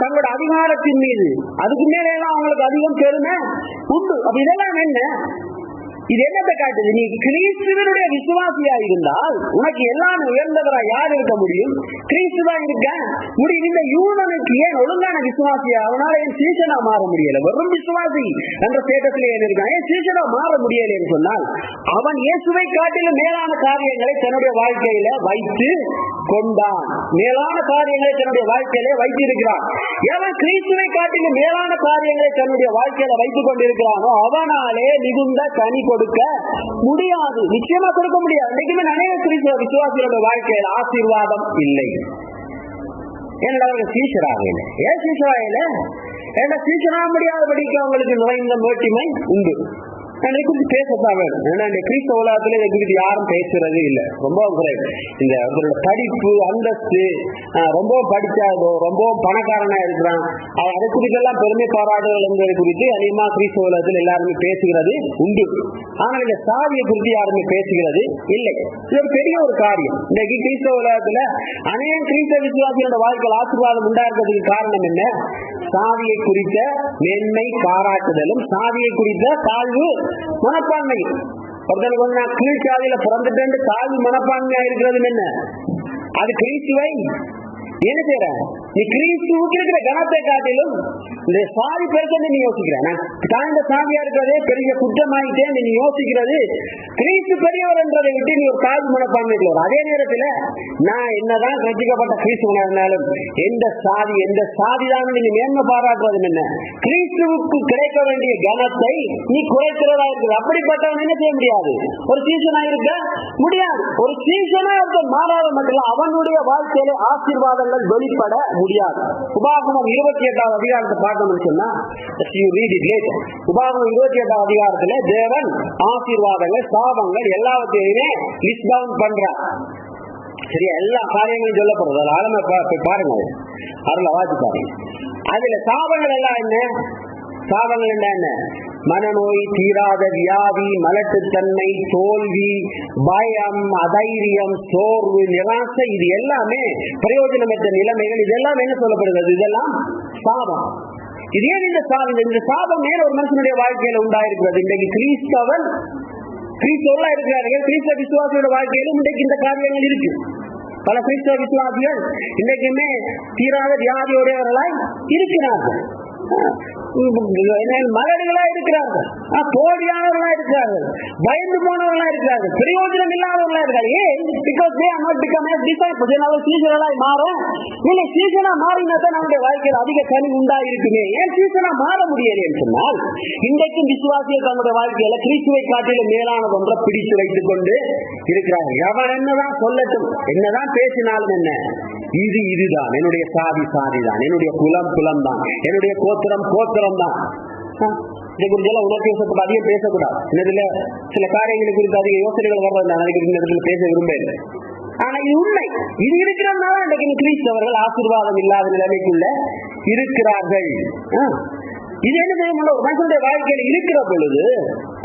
தங்களோட அதிகாரத்தின் மீது அதுக்கு மேலாம் அவங்களுக்கு அதிகம் பெருமை உண்டு. அப்ப இதெல்லாம் என்ன? இது என்னத்தை காட்டுது? நீ கிறிஸ்துவனுடைய விசுவாசியா இருந்தால் உனக்கு எல்லாம் உயர்ந்தவரா யார் இருக்க முடியும்? கிறிஸ்துவா இருக்க முடியும். இந்த யூதனுக்கு ஏன் ஒழுங்கான விசுவாசியா அவனால என் சீசனா மாற முடியல? வெறும் விசுவாசி என்ற ஸ்டேட்டஸ்ல இருக்கான், ஏன் சீசனா மாற முடியல என்று சொன்னால் அவன் இயேசுவை காட்டிலும் மேலான காரியங்களை தன்னுடைய வாழ்க்கையில வைத்து கொண்டான், மேலான காரியங்களை தன்னுடைய வாழ்க்கையில வைத்திருக்கிறான். எவன் கிறிஸ்துவை காட்டிலும் மேலான காரியங்களை தன்னுடைய வாழ்க்கையில வைத்துக் கொண்டிருக்கிறானோ அவனாலே மிகுந்த கனி கொடுக்க முடியாது, நிச்சயமா கொடுக்க முடியாது. இன்னைக்குமே நிறைய கிறிஸ்தவ விசுவாசிகளோட வாழ்க்கையில் ஆசீர்வாதம் இல்லை. ஏன்னா அவர்கள் சீஷராக இல்லை. ஏன் சீஷராக இல்லை? ஏன்னா சீஷராக முடியாதபடிக்கு அவங்களுக்கு நுழைந்த மேட்டிமை உண்டு. இதை குறித்து பேசத்தான் வேணும். ஏன்னா இந்த கிறிஸ்தவ உலகத்துல இதை குறித்து யாரும் பேசுறது இல்லை, ரொம்ப குறைவு. இந்த அவர்களோட படிப்பு அந்தஸ்து, ரொம்ப படிச்சாதோ ரொம்ப பணக்காரனா இருக்கிறான், அதை குறித்தெல்லாம் பெருமை பாராட்டுகள் என்பதை குறித்து அதிகமா கிறிஸ்தவ உலகத்தில் எல்லாருமே பேசுகிறது உண்டு. ஆனால் இந்த சாதியை குறித்து யாருமே பேசுகிறது இல்லை. இது ஒரு பெரிய ஒரு காரியம். இன்னைக்கு கிறிஸ்தவ உலகத்துல அநேக கிறிஸ்தவ விசுவாசிகளோட வாழ்க்கையில் ஆசீர்வாதம் உண்டாக்குறதுக்கு காரணம் என்ன? சாதியை குறித்த மேன்மை பாராட்டுதலும் சாதியை குறித்த தாழ்வு மனப்பான்மை. ஒருத்தனுக்கு வந்து நான் கீழ் சாதியில பிறந்துட்டு தாழ்வு மனப்பான்மையா இருக்கிறது என்ன? அது கிறிஸ்துவை என்ன செய்யற? நீ கிறிஸ்துவுக்கு இருக்கிற கனத்தை காட்டிலும் இந்த சாதி பெருசு நீ யோசிக்கிற, தாழ்ந்த சாதியா இருக்கிறதே பெரிய குற்றமாயிட்டே நீ யோசிக்கிறது. கிறிஸ்து பெரியவர் என்றதை விட்டு நீ ஒரு தாழ்வு மனப்பான்மைக்கு வரும். அதே நேரத்தில் நான் என்னதான் ரட்சிக்கப்பட்ட கிறிஸ்துவனா இருந்தாலும் எந்த சாதிதான் நீ மேன்மை பாராட்டுறது என்ன? கிறிஸ்துவுக்கு கிடைக்க வேண்டிய கனத்தை நீ குறைக்கிறதா இருக்குது. அப்படிப்பட்டவன் என்ன செய்ய முடியாது? ஒரு சீசனா இருக்க முடியாது. ஒரு சீசனா இருக்க மாறாத மட்டும் அவனுடைய வாழ்க்கையில ஆசீர்வாதங்கள் வெளிப்பட முடியாது. உபாகமம் 28வது அதிகாரத்தை பார்க்கணும்னு சொன்னா உபாகமம் 28வது அதிகாரத்துல தேவன் ஆசீர்வாதங்கள் சாபங்கள் எல்லாவற்றையுமே லிஸ்ட் டவுன் பண்றார். சரியா? எல்லா காரியங்களும் சொல்லப்படுறது. அதில் ஆழமா பாருங்க, அதுல வாசி பாருங்க. அதுல சாபங்கள் எல்லாம் என்ன? சாபங்கள் என்ன? மனநோய், தீராத வியாதி, மலட்டுத்தன்மை, தோல்வி, பயம், அதைரியம், சோர்வு, நிராசை, இது எல்லாமே பிரயோஜனமற்ற நிலைமைகள். இதெல்லாம் என்ன சொல்லப்படுகிறது? இதெல்லாம் சாபம். இது ஏன் இந்த சாபம் மேல ஒரு மனுஷனுடைய வாழ்க்கையில உண்டாயிருக்கிறது? இன்றைக்கு கிறிஸ்தவர்களா இருக்கிறார்கள். கிறிஸ்தவ விசுவாசியோட வாழ்க்கையிலும் இன்றைக்கு இந்த காரியங்கள் இருக்கு. பல கிறிஸ்தவ விசுவாசிகள் இன்றைக்குமே தீராத வியாதியுடையவர்களாய் இருக்கிறார்கள், மலடுகளா இருக்கிறார்கள், தோல்வியானவர்களா இருக்கிறார்கள், பயந்து போனவர்களா இருக்கிறார்கள், பிரயோஜனம் இல்லாதவர்களா இருக்கிறார்கள். ஏன்? Because they are not become as disciples. அவர்கள் சீசர்களாய் மாற இல்லை. சீசனா மாறினாதான் நம்முடைய வாழ்க்கையில் அதிக கனி உண்டாயிருக்குமே. ஏன் சீசனா மாற முடியல என்று சொன்னால் இன்றைக்கும் விசுவாசிகள் தன்னுடைய வாழ்க்கையில கிறிஸ்துவை காட்டிலும் மேலான ஒன்றை பிடித்து வைத்துக் கொண்டு இருக்கிறார்கள். அவன் என்னதான் சொல்லட்டும், என்னதான் பேசினாலும் என்ன, இதுதான் என்னுடைய சாதிதான், என்னுடைய குலம் தான், என்னுடைய கோத்திரம் தான். இதை குறிச்செல்லாம் உணர்ச்சி பேசக்கூடாது, அதிகம் பேசக்கூடாது. இதுல சில காரியங்களை குறித்து அதிக யோசனைகள் வர்றது பேச விரும்பல. ஆனா இது உண்மை. இது இருக்கிறதுனால இன்றைக்கு கிறிஸ்தவர்கள் ஆசீர்வாதம் இல்லாத நிலைமைக்குள்ள இருக்கிறார்கள். இது என்ன செய்ய? ஒரு மனுஷனுடைய வாழ்க்கையில் இருக்கிற பொழுது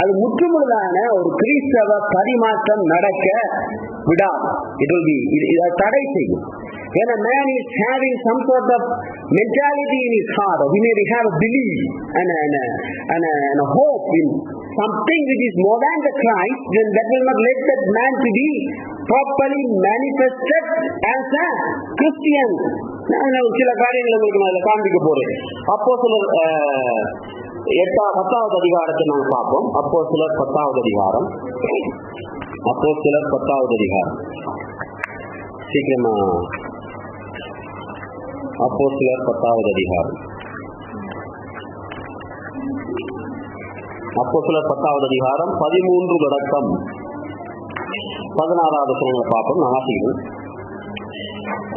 அது முற்றுமுழுதான ஒரு கிறிஸ்தவ பரிமாற்றம் நடக்க விடாது. தடை செய்யும். When a man is having some sort of mentality in his heart, or he may have a belief and a hope in something which is more than the Christ, then that will not let that man to be properly manifested as a Christian. நான் சில காரியங்களை உங்களுக்கு அதில் காண்பிக்க போறேன். அப்போஸ்தலர் 10வது அதிகாரத்தை நாங்கள் பார்ப்போம். அப்போஸ்தலர் 10வது அதிகாரம். அப்போஸ்தலர் 10வது அதிகாரம். சீக்கிரமா அப்போஸ்தலர் 10வது அதிகாரம். அப்போஸ்தலர் 10வது அதிகாரம் 13 தொடக்கம் 16வது வசனங்களை பார்ப்போம். நான் வாசிக்கிறேன்.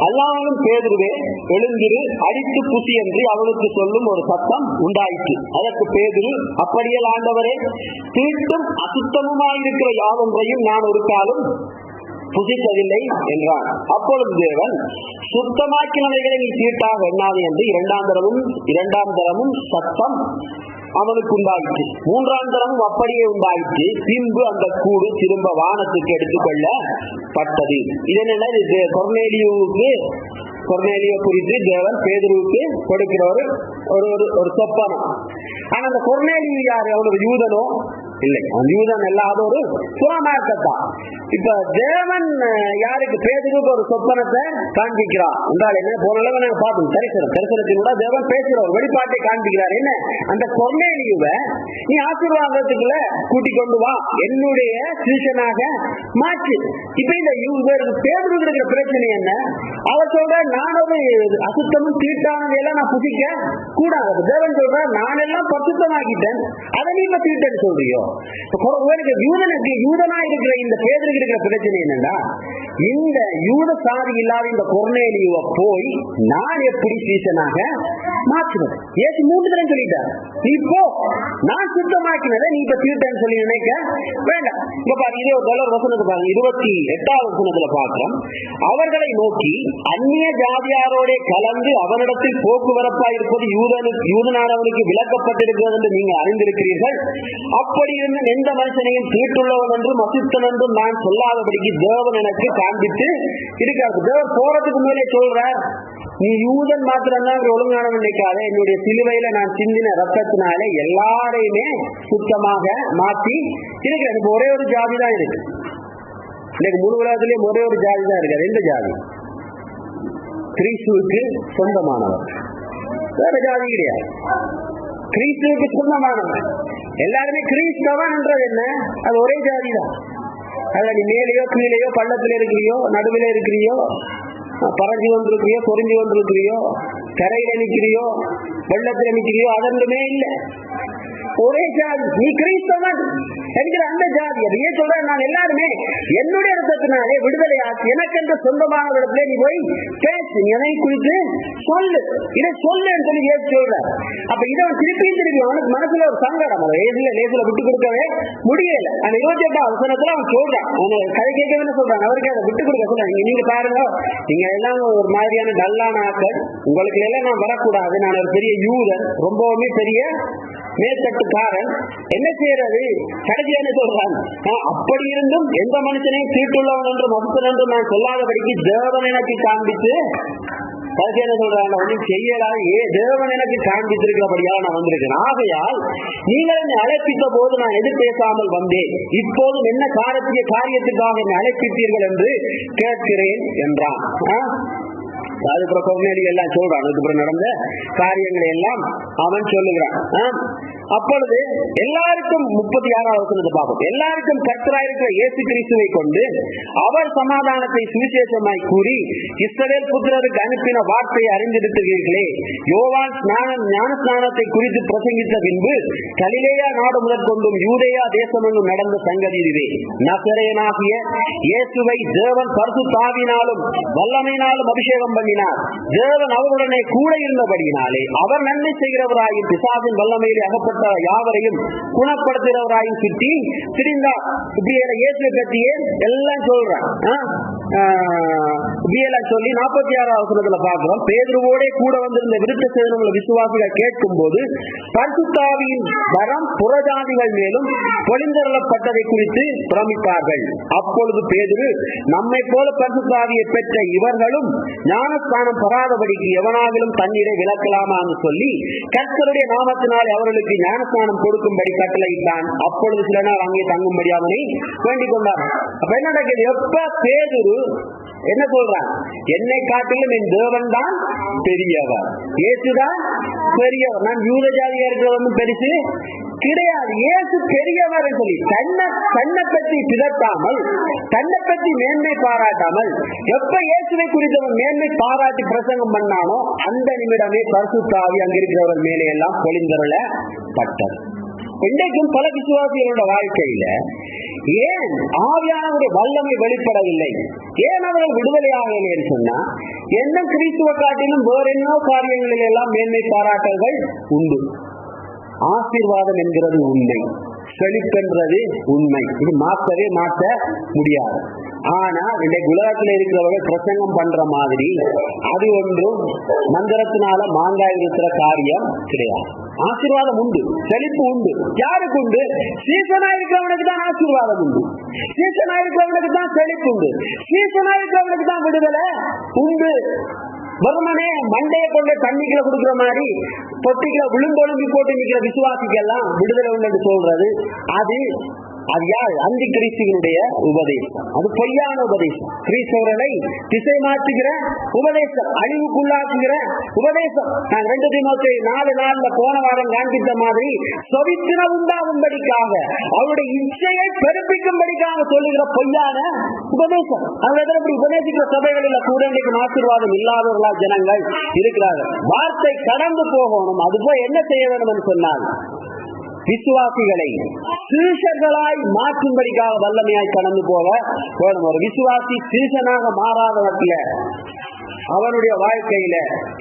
அல்லாமலும் பேதுருவே, எழுந்திரு, அடித்து புசி என்று அவனுக்கு சொல்லும் ஒரு சத்தம் உண்டாயிற்று. அதற்கு பேதுரு, அப்படியே ஆண்டவரே, தீட்டும் அசுத்தமுமாயிருக்கிற யாவொன்றையும் நான் ஒரு காலம் புசித்ததில்லை என்றான். அப்பொழுது தேவன், சுத்தமாக்கினவைகளை நீ தீட்டாக எண்ணாது என்று இரண்டாம் தரமும் சத்தம் அவனுக்கு உண்டாயிற்று. 3ஆம் தரமும் அப்படியே உண்டாயிற்று. பின்பு அந்த கூடு திரும்ப வானத்துக்கு எடுத்துக்கொள்ளப்பட்டது. இதனால கொர்நேலியோ குறித்து தேவன் பேதுருவுக்கு கொடுக்கிற ஒரு சொப்பனம். ஆனா அந்த கொர்நேலியு யாரு? அவனோட யூதனோ இல்லை, அவன் யூதன் இல்லாத ஒரு புறமாக்கத்தான். இப்ப தேவன் யாருக்கு? பேதுருக்கு ஒரு சொப்பனத்தை காண்பிக்கிறார் என்றால் என்ன? போன நாங்க பார்த்தோம், தரிசனத்தின் கூட தேவன் பேசுற ஒரு வெளிப்பாட்டை காண்பிக்கிறார். என்ன? அந்த கொர்நேலியுவை நீ ஆசீர்வாதத்துக்குள்ள கூட்டிக் கொண்டு வா, என்னுடைய சீசனாக மாற்று. இப்ப இந்த பேதுருக்கு இருக்கிற பிரச்சனை என்ன? அவர் சொல்ற, நான் ஒரு அசுத்தமும் தீட்டானதையெல்லாம் நான் புசிக்க கூடாது. தேவன் சொல்ற, நான் எல்லாம் பரிசுத்தமாக்கிட்டேன், அதை நீங்க தீட்டன்னு சொல்றியோ? யூதனா இருக்கிற இந்த பேதுருக்கு இருக்கிற பிரச்சனை என்னன்னா, இந்த யூத சாதி இல்லாத இந்த கொர்நேலியுவை போய் நான் எப்படி சீசனாக மாற்றுவது? ஏசு 3 தடவை சொல்லிட்டார், நீ போ, நான் சுத்தமாக்கினதை நீ இப்ப தீர்த்தன்னு சொல்லி நினைக்க வேண்டாம். இப்ப பாருங்க, இதே ஒரு டாலர் வசனத்தை பாருங்க, 28வது வசனத்துல பார்க்கிறோம். அவர்களை நோக்கி, அந்நிய ஜாதியாரோட கலந்து அவனிடத்தில் போக்குவரப்பா இருப்பது யூதனானவனுக்கு விளக்கப்பட்டிருக்கிறது என்று நீங்கள் அறிந்திருக்கிறீர்கள். அப்படி இருந்த எந்த மனுஷனையும் தீட்டுள்ளவன் என்றும் அசுத்தன் என்றும் நான் சொல்லாதபடிக்கு தேவன் எனக்கு காண்பித்து இருக்காது. தேவன் போறதுக்கு மேலே சொல்றார், நீ யூதன் மாத்திரம்தான் ஒழுங்கானவன் நினைக்காத, என்னுடைய சிலுவையில நான் சிந்தின ரத்தத்தினாலே எல்லாரையுமே சுத்தமாக மாற்றி இருக்கிறேன். இப்ப ஒரே ஒரு ஜாதி தான் இருக்கு இன்னைக்கு முழு உலகத்திலேயே, ஒரே ஒரு ஜாதி தான் இருக்காது. எந்த ஜாதி? கிறிஸ்துவுக்கு சொந்தமானவர். வேற ஜாதி கிடையாது. கிறிஸ்துவுக்கு சொந்தமானவர் எல்லாருமே கிறிஸ்தவன் என்றது என்ன? அது ஒரே ஜாதி தான். அதுல நீ மேலேயோ கீழேயோ பள்ளத்துல இருக்கிறியோ நடுவில் இருக்கிறியோ பறஞ்சு கொண்டிருக்கிறியோ பொறிஞ்சு கொண்டிருக்கிறியோ கரையில நிற்கிறியோ வெள்ளத்துல நிற்கிறியோ அதெண்டுமே இல்லை. ஒரே ஜாதி, நீ கிறிஸ்தவன் என்கிற அந்த ஜாதி. அதையே சொல்ற, நான் எல்லாருமே என்னுடைய இடத்தினாலே விடுதலை ஆச்சு, எனக்கு என்ற சொந்தமான இடத்துல நீ போய் பேசு, என்னை குறித்து சொல்லு, இதை சொல்லுன்னு சொல்லி ஏற்று சொல்ற. அப்ப இதை திருப்பி அவனுக்கு மனசுல ஒரு சங்கடம், லேசுல விட்டு கொடுக்கவே முடியல. அந்த 28வது வசனத்துல அவன் சொல்றான், அவனை கதை கேட்கவே சொல்றான், அவருக்கு அதை விட்டு கொடுக்க சொல்றாங்க. நீங்க பாருங்க, நீங்க எல்லாம் ஒரு மாதிரியான டல்லான ஆக்கள், உங்களுக்கு எல்லாம் நான் வரக்கூடாது, நான் ஒரு பெரிய யூதன், ரொம்பவுமே பெரிய மேற்கட்டுக்காரன், என்ன செய்யறது? கடைசி என்ன சொல்றான்? அப்படி இருந்தும் எந்த மனுஷனையும் தீட்டுள்ளவன் என்றும் அசுத்தன் என்றும் நான் சொல்லாதபடிக்கு தேவன் எனக்கு காண்பித்து, கடைசி என்ன சொல்றாங்க? ஒன்றும் செய்யலாது, தேவன் எனக்கு காண்பித்திருக்கிறபடியால் நான் வந்திருக்கேன். ஆகையால் நீங்கள் என்னை அழைப்பித்த போது நான் எது பேசாமல் வந்தேன், இப்போதும் என்ன காரியத்துக்காக என்னை அழைப்பித்தீர்கள் என்று கேட்கிறேன் என்றான். அதுக்கப்புறம் கொர்நேலியு எல்லாம் சொல்றான், அதுக்கப்புறம் நடந்த காரியங்களை எல்லாம் அவன் சொல்லுகிறான். அப்பொழுது எல்லாருக்கும் 36வது வசனத்தை பார்ப்போம். எல்லாருக்கும் கர்த்தராயிருக்கிற இயேசு கிறிஸ்துவை கொண்டு அவர் சமாதானத்தை சுவிசேஷமாய் கூறி இஸ்ரவேல் புத்திரருக்கு அனுப்பின வார்த்தையை அறிந்திருக்கிறீர்களே. யோவான் ஞான ஸ்நானத்தை குறித்து பிரசங்கித்த பின்பு கலிலேயா நாடு முதற்கொண்டும் யூதேயா தேசமெங்கும் நடந்த சங்கதி இதுவே. நசரேயனாகிய இயேசுவை தேவன் பரிசுத்த ஆவியினாலும் வல்லமையினாலும் அபிஷேகம் பண்ணினார். தேவன் அவருடனே கூட இருந்தபடியினாலே அவர் நன்மை செய்கிறவராயும் பிசாசின் வல்லமையிலே அகப்பட்ட யாவரையும் குணப்படுத்துகிறவராயும் சுற்றி திரிந்தார். இப்படி இயேசுவை பற்றியே எல்லாம் சொல்றான். இப்படியெல்லாம் சொல்லி 46வது வசனத்துல பார்க்கிறோம், பேதுருவோட கூட வந்திருந்த விருத்த சேதனங்களை விசுவாசிகள் கேட்கும் போது பரிசுத்த ஆவியின் வரம் புறஜாதிகள் மேலும் பொழிந்தருளப்பட்டதை குறித்து பிரமித்தார்கள். அப்பொழுது பேதுரு, நம்மை போல பரிசுத்த ஆவியை பெற்ற இவர்களும் ஞானஸ்தானம் பெறாதபடிக்கு எவனாகிலும் தண்ணீரை விலக்கலாமா என்று சொல்லி கர்த்தருடைய நாமத்தினால் அவர்களுக்கு ஞானஸ்தானம் கொடுக்கும்படி கட்டளையிட்டான். அப்பொழுது சில நாள் அங்கே தங்கும்படி அவனை வேண்டிக் கொண்டார். அப்ப என்ன நடக்குது? எப்ப பேதுரு என்ன சொல்றான்? என்னை காட்டிலும் என் தேவன் தான் பெரியவர், இயேசுதான் பெரியவர், நான் யூத ஜாதியா இருக்கிறவன் பெருசு கிடையாது, இயேசு பெரியவர் சொல்லி தன்னை பற்றி பிதட்டாமல், தன்னை பற்றி மேன்மை பாராட்டாமல், எப்ப இயேசுவை குறித்தவன் மேன்மை பாராட்டி பிரசங்கம் பண்ணானோ அந்த நிமிடமே பரிசுத்த ஆவி அங்கிருக்கிறவர்கள் மேலே எல்லாம் பொழிந்தருளப்பட்டது. இன்றைக்கும் பல விசுவாசிகளோட வாழ்க்கையில ஏன் ஆவியானவருடைய வல்லமை வெளிப்படவில்லை, ஏன் அவர்கள் விடுதலையாகவில்லை சொன்னா, என்ன கிறிஸ்துவ காட்டிலும் வேற என்ன காரியங்களில் எல்லாம் மேன்மை பாராட்டல்கள் உண்டு. ஆசீர்வாதம் என்கிறது உண்மை, செழிப்பென்றது உண்மை, இது மாற்றவே மாற்ற முடியாது. ஆனா இன்றைக்கு உலகத்தில் இருக்கிறவர்கள் பிரசங்கம் பண்ற மாதிரி அது ஒன்றும் மந்திரத்தினால மாங்காய் இருக்கிற காரியம் கிடையாது. ஆசீர்வாதம் உண்டு, செழிப்பு உண்டு. யாருக்கு உண்டு? சீசனா இருக்கிறவனுக்கு தான் ஆசீர்வாதம் உண்டு, சீசனா இருக்கிறவனுக்கு தான் செழிப்பு உண்டு, சீசனா இருக்கிறவனுக்கு தான் விடுதலை உண்டு. வெறுமனே மண்டையை கொண்டு தண்ணிக்குள்ள கொடுக்குற மாதிரி தொட்டிக்குள்ள விழுந்தொழும்பி போட்டு நிற்கிற விசுவாசிக்கெல்லாம் விடுதலை உள்ளது சொல்றது அது யார்? அந்தி கிறிஸ்துவனுடைய உபதேசம், அது பொய்யான உபதேசம், கிறிஸ்தவர்களை திசை மாற்றுகிற உபதேசம், அழிவுக்குள்ளாக்குகிற உபதேசம். நான் 2 தீமோத்தேயு 4:4 போன வாரம் காண்பித்த மாதிரி சொவித்திர உண்டாகும்படிக்காக, அவருடைய இச்சையை பெருப்பிக்கும்படிக்காக சொல்லுகிற பொய்யான உபதேசம். அவர்கள் எப்படி உபதேசிக்கிற சபைகளில் கூட இன்றைக்கு ஆசீர்வாதம் இல்லாதவர்களா ஜனங்கள் இருக்கிறார்கள். வார்த்தை கடந்து போகணும். அதுபோல் என்ன செய்ய வேண்டும் என்று சொன்னால், விசுவாசிகளை சீஷர்களாய் மாற்றும்படிக்காக வல்லமையாய் கடந்து போக வேணும். ஒரு விசுவாசி சீஷனாக மாறாதவற்றில அவனுடைய வாழ்க்கையில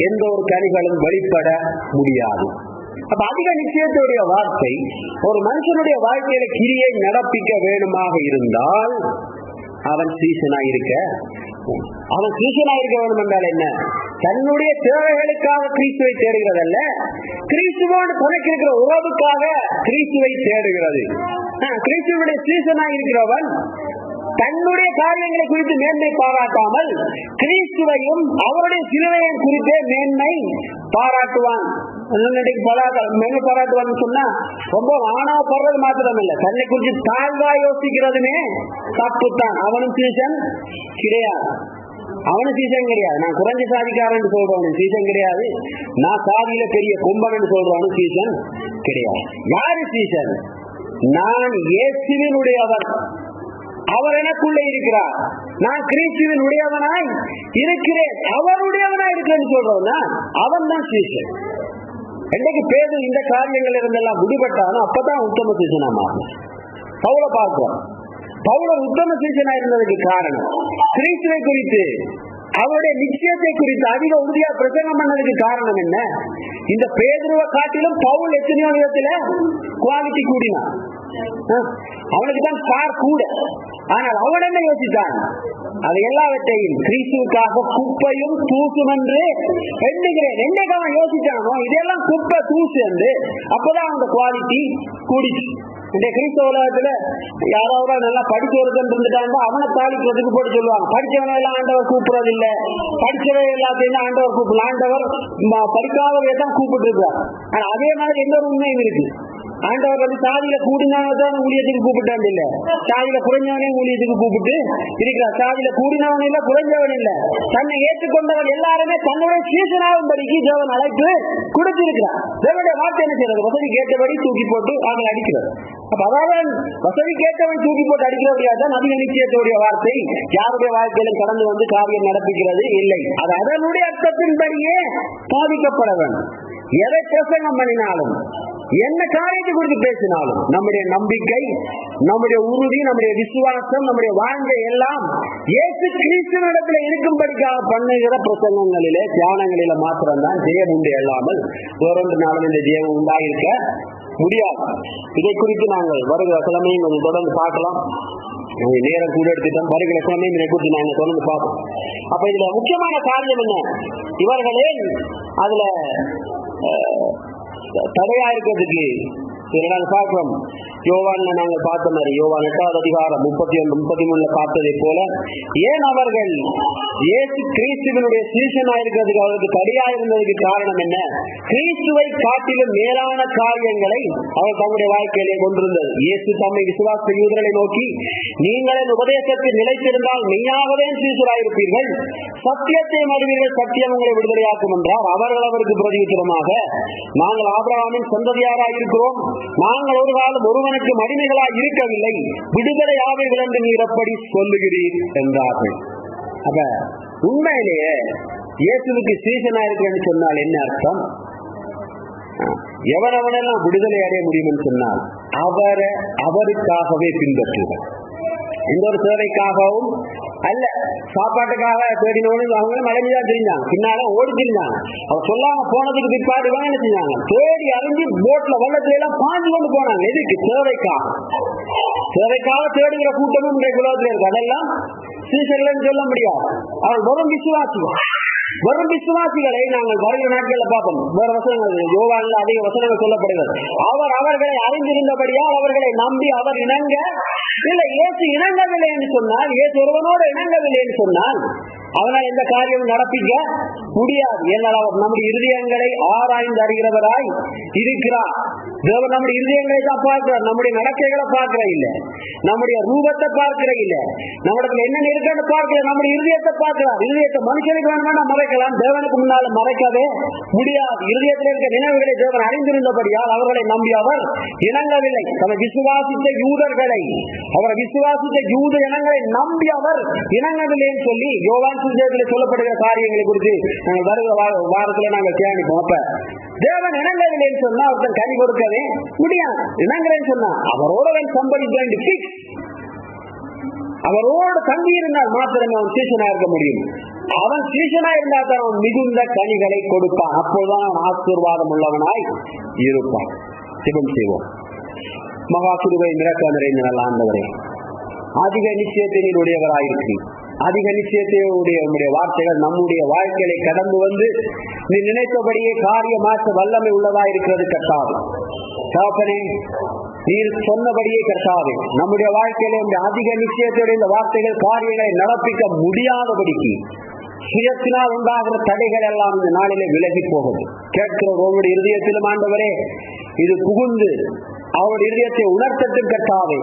எந்த ஒரு கனிகளும் வெளிப்பட முடியாது. அப்ப அதிக நிச்சயத்துடைய வார்த்தை ஒரு மனுஷனுடைய வாழ்க்கையில கிரியை நடப்பிக்க வேணுமாக இருந்தால் அவன் சீஷனாய் இருக்க வேண்டும் என்றால் என்ன? தன்னுடைய தேவைகளுக்காக கிறிஸ்துவை தேடுகிறதல்ல, கிறிஸ்துவோடு தனக்கு இருக்கிற உறவுக்காக கிறிஸ்துவை தேடுகிறது. கிறிஸ்துவனுடைய சீசனாக இருக்கிறவன் தன்னுடைய காரியங்களை குறித்து மேன்மை பாராட்டாமல் கிறிஸ்துவையும் அவருடைய சிலுவையும் குறித்தே மேன்மை பாராட்டுவான். மேன்மை பாராட்டுவான்னு சொன்னா ரொம்ப ஆணவப்படுறது மாத்திரம் இல்ல, தன்னை குறித்து தாழ்வா யோசிக்கிறதுமே தப்புத்தான். அவனும் சீசன் கிடையாது, அவனு சீசன் கிடையாது. நான் குறைஞ்ச சாதிக்காரன் சொல்றவனு சீசன் கிடையாது, நான் சாதியில பெரிய கும்பன் சொல்றவனு சீசன் கிடையாது. யாரு சீசன்? நான் இயேசுவினுடையவர், அவர் எனக்குள்ளே இருக்கிறார், நான் கிறிஸ்துவின் உடையவனாய் இருக்கிறேன், அவருடையவனாய் இருக்கிறேன்னு சொல்றவனா அவன் தான் சீசன். என்னைக்கு பேரு இந்த காரியங்கள் இருந்தெல்லாம் விடுபட்டானோ அப்பதான் உத்தம சீசனா மாறும். பவுல பார்க்கிறோம், பவுலர் உத்தம சீசனா இருந்ததுக்கு காரணம் கிறிஸ்துவை குறித்து அவருடைய நிச்சயத்தை குறித்து அதிக உறுதியா பிரசங்கம் பண்ணதுக்கு காரணம் என்ன? இந்த பேதுருவை காட்டிலும் பவுல் எத்தனையோ விதத்துல குவாலிட்டி கூடினான், அவனுக்கு தான் ஸ்டார் கூட. ஆனால் அவன் என்ன யோசித்தான்? அது எல்லாவற்றையும் கிறிஸ்துவுக்காக குப்பையும் தூசும் என்று எண்ணுகிறேன். என்னைக்கு அவன் யோசிச்சானோ இதெல்லாம் குப்பை தூசு என்று, அப்பதான் அவனோட குவாலிட்டி கூடிச்சு. இந்த கிறிஸ்தவ உலகத்துல யாராவது நல்லா படிச்சு ஒருத்தன் இருந்துட்டாங்க, அவனை தாளிக்கிறதுக்கு போட்டு சொல்லுவாங்க. படிச்சவனை எல்லாம் ஆண்டவர் கூப்பிடுறது இல்ல, படிச்சவன் எல்லாத்தையும் ஆண்டவர் கூப்பிடல, ஆண்டவர் படிக்காதவரை தான் கூப்பிட்டு இருக்கார். ஆனா அதே மாதிரி இன்னொரு உண்மையும் இருக்கு. ஆண்டவர் வந்து சாதியில கூடினவன் ஊழியத்துக்கு கூப்பிட்டான் இல்ல, சாதியில குறைஞ்சவனே ஊழியத்துக்கு கூப்பிட்டு இருக்கிறார். சாதியில கூடினவன் இல்ல, குறைஞ்சவன் இல்ல, தன்னை ஏற்றுக்கொண்டவன் எல்லாருமே தன்னுடைய சீசனாகும்படிக்கு தேவன் அழைப்பு கொடுத்திருக்கிறார். தேவனுடைய வார்த்தை என்ன செய்யறது? வசதி கேட்டபடி தூக்கி போட்டு அவனை அடிக்கிறது. அப்ப அதாவது வசதி கேட்டவன் தூக்கி போட்டு அடிக்கிறபடியாதான் அதிக நிச்சயத்துடைய வார்த்தை யாருடைய வாழ்க்கையிலும் கடந்து வந்து காரியம் நடப்பிக்கிறது இல்லை. அது அதனுடைய அர்த்தத்தின்படியே பாதிக்கப்பட வேண்டும். எதை பிரசங்கம் பண்ணினாலும், என்ன காரியத்தை குறித்து பேசினாலும், நம்முடைய நம்பிக்கை, நம்முடைய உறுதி, நம்முடைய விசுவாசம், நம்முடைய வாழ்க்கை எல்லாம் இயேசு கிறிஸ்துவினிடத்தில் இருக்கும்படிக்காக பண்ணுகிற பிரசங்கங்களிலே தியானங்களில மாத்திரம்தான் ஜெயம் உண்டு, இல்லாமல் வேறொன்று நாளும் இந்த ஜெயம் உண்டாயிருக்க முடியாது. இதை குறித்து நாங்கள் வருகிற கிழமையும் கொஞ்சம் தொடர்ந்து பார்க்கலாம். நேரம் கூட எடுத்துட்டோம். வருகிற குழந்தை குறித்து நாங்கள் தொடர்ந்து பார்ப்போம். அப்ப இதுல முக்கியமான காரியம் என்ன? இவர்களே அதுல தடையா இருக்கிறதுக்கு சில நாள் பார்க்கிறோம். யோவான்ல நாங்கள் பார்த்த மாதிரி யோவான் 8வது அதிகாரம் 31, 33 பார்த்ததை போல ஏன் அவர்கள் இயேசு கிறிஸ்துவனுடைய சீஷனா இருக்கிறதுக்கு அவருக்கு தடையா இருந்ததுக்கு காரணம் என்ன? கிறிஸ்துவை காட்டிலும் மேலான காரியங்களை அவர் தம்முடைய வாழ்க்கையிலே கொண்டிருந்தது. இயேசு தம்மை விசுவாச யூதர்களை நோக்கி, நீங்கள் என் உபதேசத்தில் நிலைத்திருந்தால் மெய்யாகவே சீஷராயிருப்பீர்கள், சத்தியத்தை அறிவீர்கள், சத்தியம் உங்களை விடுதலையாக்கும் என்றார். அவர்கள் அவருக்கு பிரதியுத்தரமாக, நாங்கள் ஆபிரகாமின் சந்ததியாராய் இருக்கிறோம், நாங்கள் ஒரு காலம் ஒருவனுக்கு அடிமைகளாய் இருக்கவில்லை, விடுதலை ஆவீர்கள் என்று நீர் எப்படி சொல்லுகிறீர் என்றார்கள். அப்ப உண்மையிலேயே இயேசுவுக்கு சீசனா இருக்கிறேன்னு சொன்னால் என்ன அர்த்தம்? எவனவனெல்லாம் விடுதலை அடைய முடியும்னு சொன்னால் அவருக்காகவே பின்பற்றுவார். எந்த ஒரு சேவைக்காகவும் அல்ல, சாப்பாட்டுக்காக தேடினோன்னு அவங்களும் மலைமையா தெரிஞ்சாங்க, பின்னால ஓடி தெரிஞ்சாங்க. அவர் சொல்லாம போனதுக்கு பிற்பாடு என்ன செஞ்சாங்க? தேடி அறிஞ்சு போட்ல வெள்ளத்துல எல்லாம் பாஞ்சு கொண்டு போனாங்க. எதுக்கு? சேவைக்காக தேடுகிற கூட்டமும் இன்றைய உலகத்தில் இருக்கு. அதெல்லாம் சீசர்கள் சொல்ல முடியாது. அவர் வெறும் விசுவாசிகளை நாங்கள் வருகிற நாட்களில் பார்ப்போம். வேறு வசனங்கள் யோவானில் அதிக வசனங்கள் சொல்லப்படுகிறது. அவர் அவர்களை அறிந்திருந்தபடியால் அவர்களை நம்பி அவர் இணங்க இல்லை. இயேசு இணங்கவில்லை என்று சொன்னால், இயேசு ஒருவனோடு இணங்கவில்லை என்று சொன்னால் அவனால் எந்த காரியமும் நடப்பிக்க முடியாது. ஏனால் அவர் நம்முடைய இருதயங்களை ஆராய்ந்து அறிகிறவராய் இருக்கிறார். தேவன் நம்முடைய இருதயங்களை தான் பார்க்கிறார், நம்முடைய நடக்கைகளை பார்க்கிற இல்ல, நம்முடைய ரூபத்தை பார்க்கிற இல்ல, நம்மிடத்துல என்ன இருக்குன்னு பார்க்கிற, நம்முடைய இருதயத்தை பார்க்கிறார். இருதயத்தை மனுஷனுக்கு வேணும்னா மறைக்கலாம், தேவனுக்கு முன்னால மறைக்கவே முடியாது. இருதயத்தில் இருக்க நினைவுகளை தேவன் அறிந்திருந்தபடியால் அவர்களை நம்பி அவர் இணங்கவில்லை. தன்னை விசுவாசித்த யூதர்களை, அவரை விசுவாசித்த யூத இனங்களை நம்பி அவர் இணங்கவில்லைன்னு சொல்லி யோவான் சுவிசேஷத்தில் சொல்லப்படுகிற காரியங்களை குறித்து நாங்கள் வருகிற வாரத்தில் நாங்கள் தியானிப்போம். அப்ப தேவன் இணங்கவில்லைன்னு சொன்னா ஒருத்தன் கனி கொடுக்கவே முடியாது. இணங்குறேன்னு சொன்னா அவரோட சம்பளிக்க, அவரோடு தங்கி இருந்தால் மாத்திரமே அவன் சீசனா இருக்க முடியும். அவன் சீசனா இருந்தால் தான் அவன் மிகுந்த கனிகளை கொடுப்பான். அப்போதான் அவன் ஆசீர்வாதம் உள்ளவனாய் இருப்பான். சிவம் செய்வோம். மகா கிருபை மிரக்க நிறைந்த நல்ல ஆண்டவரே, அதிக நிச்சயத்தை நீர் உடையவராயிருக்கிறீர். அதிக நிச்சயத்தையுடைய உடைய வார்த்தைகள் நம்முடைய வாழ்க்கையை கடந்து வந்து நீ நினைத்தபடியே காரியமாற்ற வல்லமை உள்ளதா இருக்கிறது. கர்த்தாவே, தகப்பனே, நீர் சொன்னபடியே கர்த்தாவே, நம்முடைய வாழ்க்கையில இந்த அதிக நிச்சயத்தோட இந்த வார்த்தைகள் காரியங்களை நடப்பிக்க முடியாதபடிக்கு சுயத்தினால் உண்டாகிற தடைகள் எல்லாம் இந்த நாளிலே விலகி போகுது. கேட்கிற உங்களுடைய இருதயத்திலும் ஆண்டவரே இது புகுந்து அவருடைய இருதயத்தை உணர்த்தட்டும் கர்த்தாவே.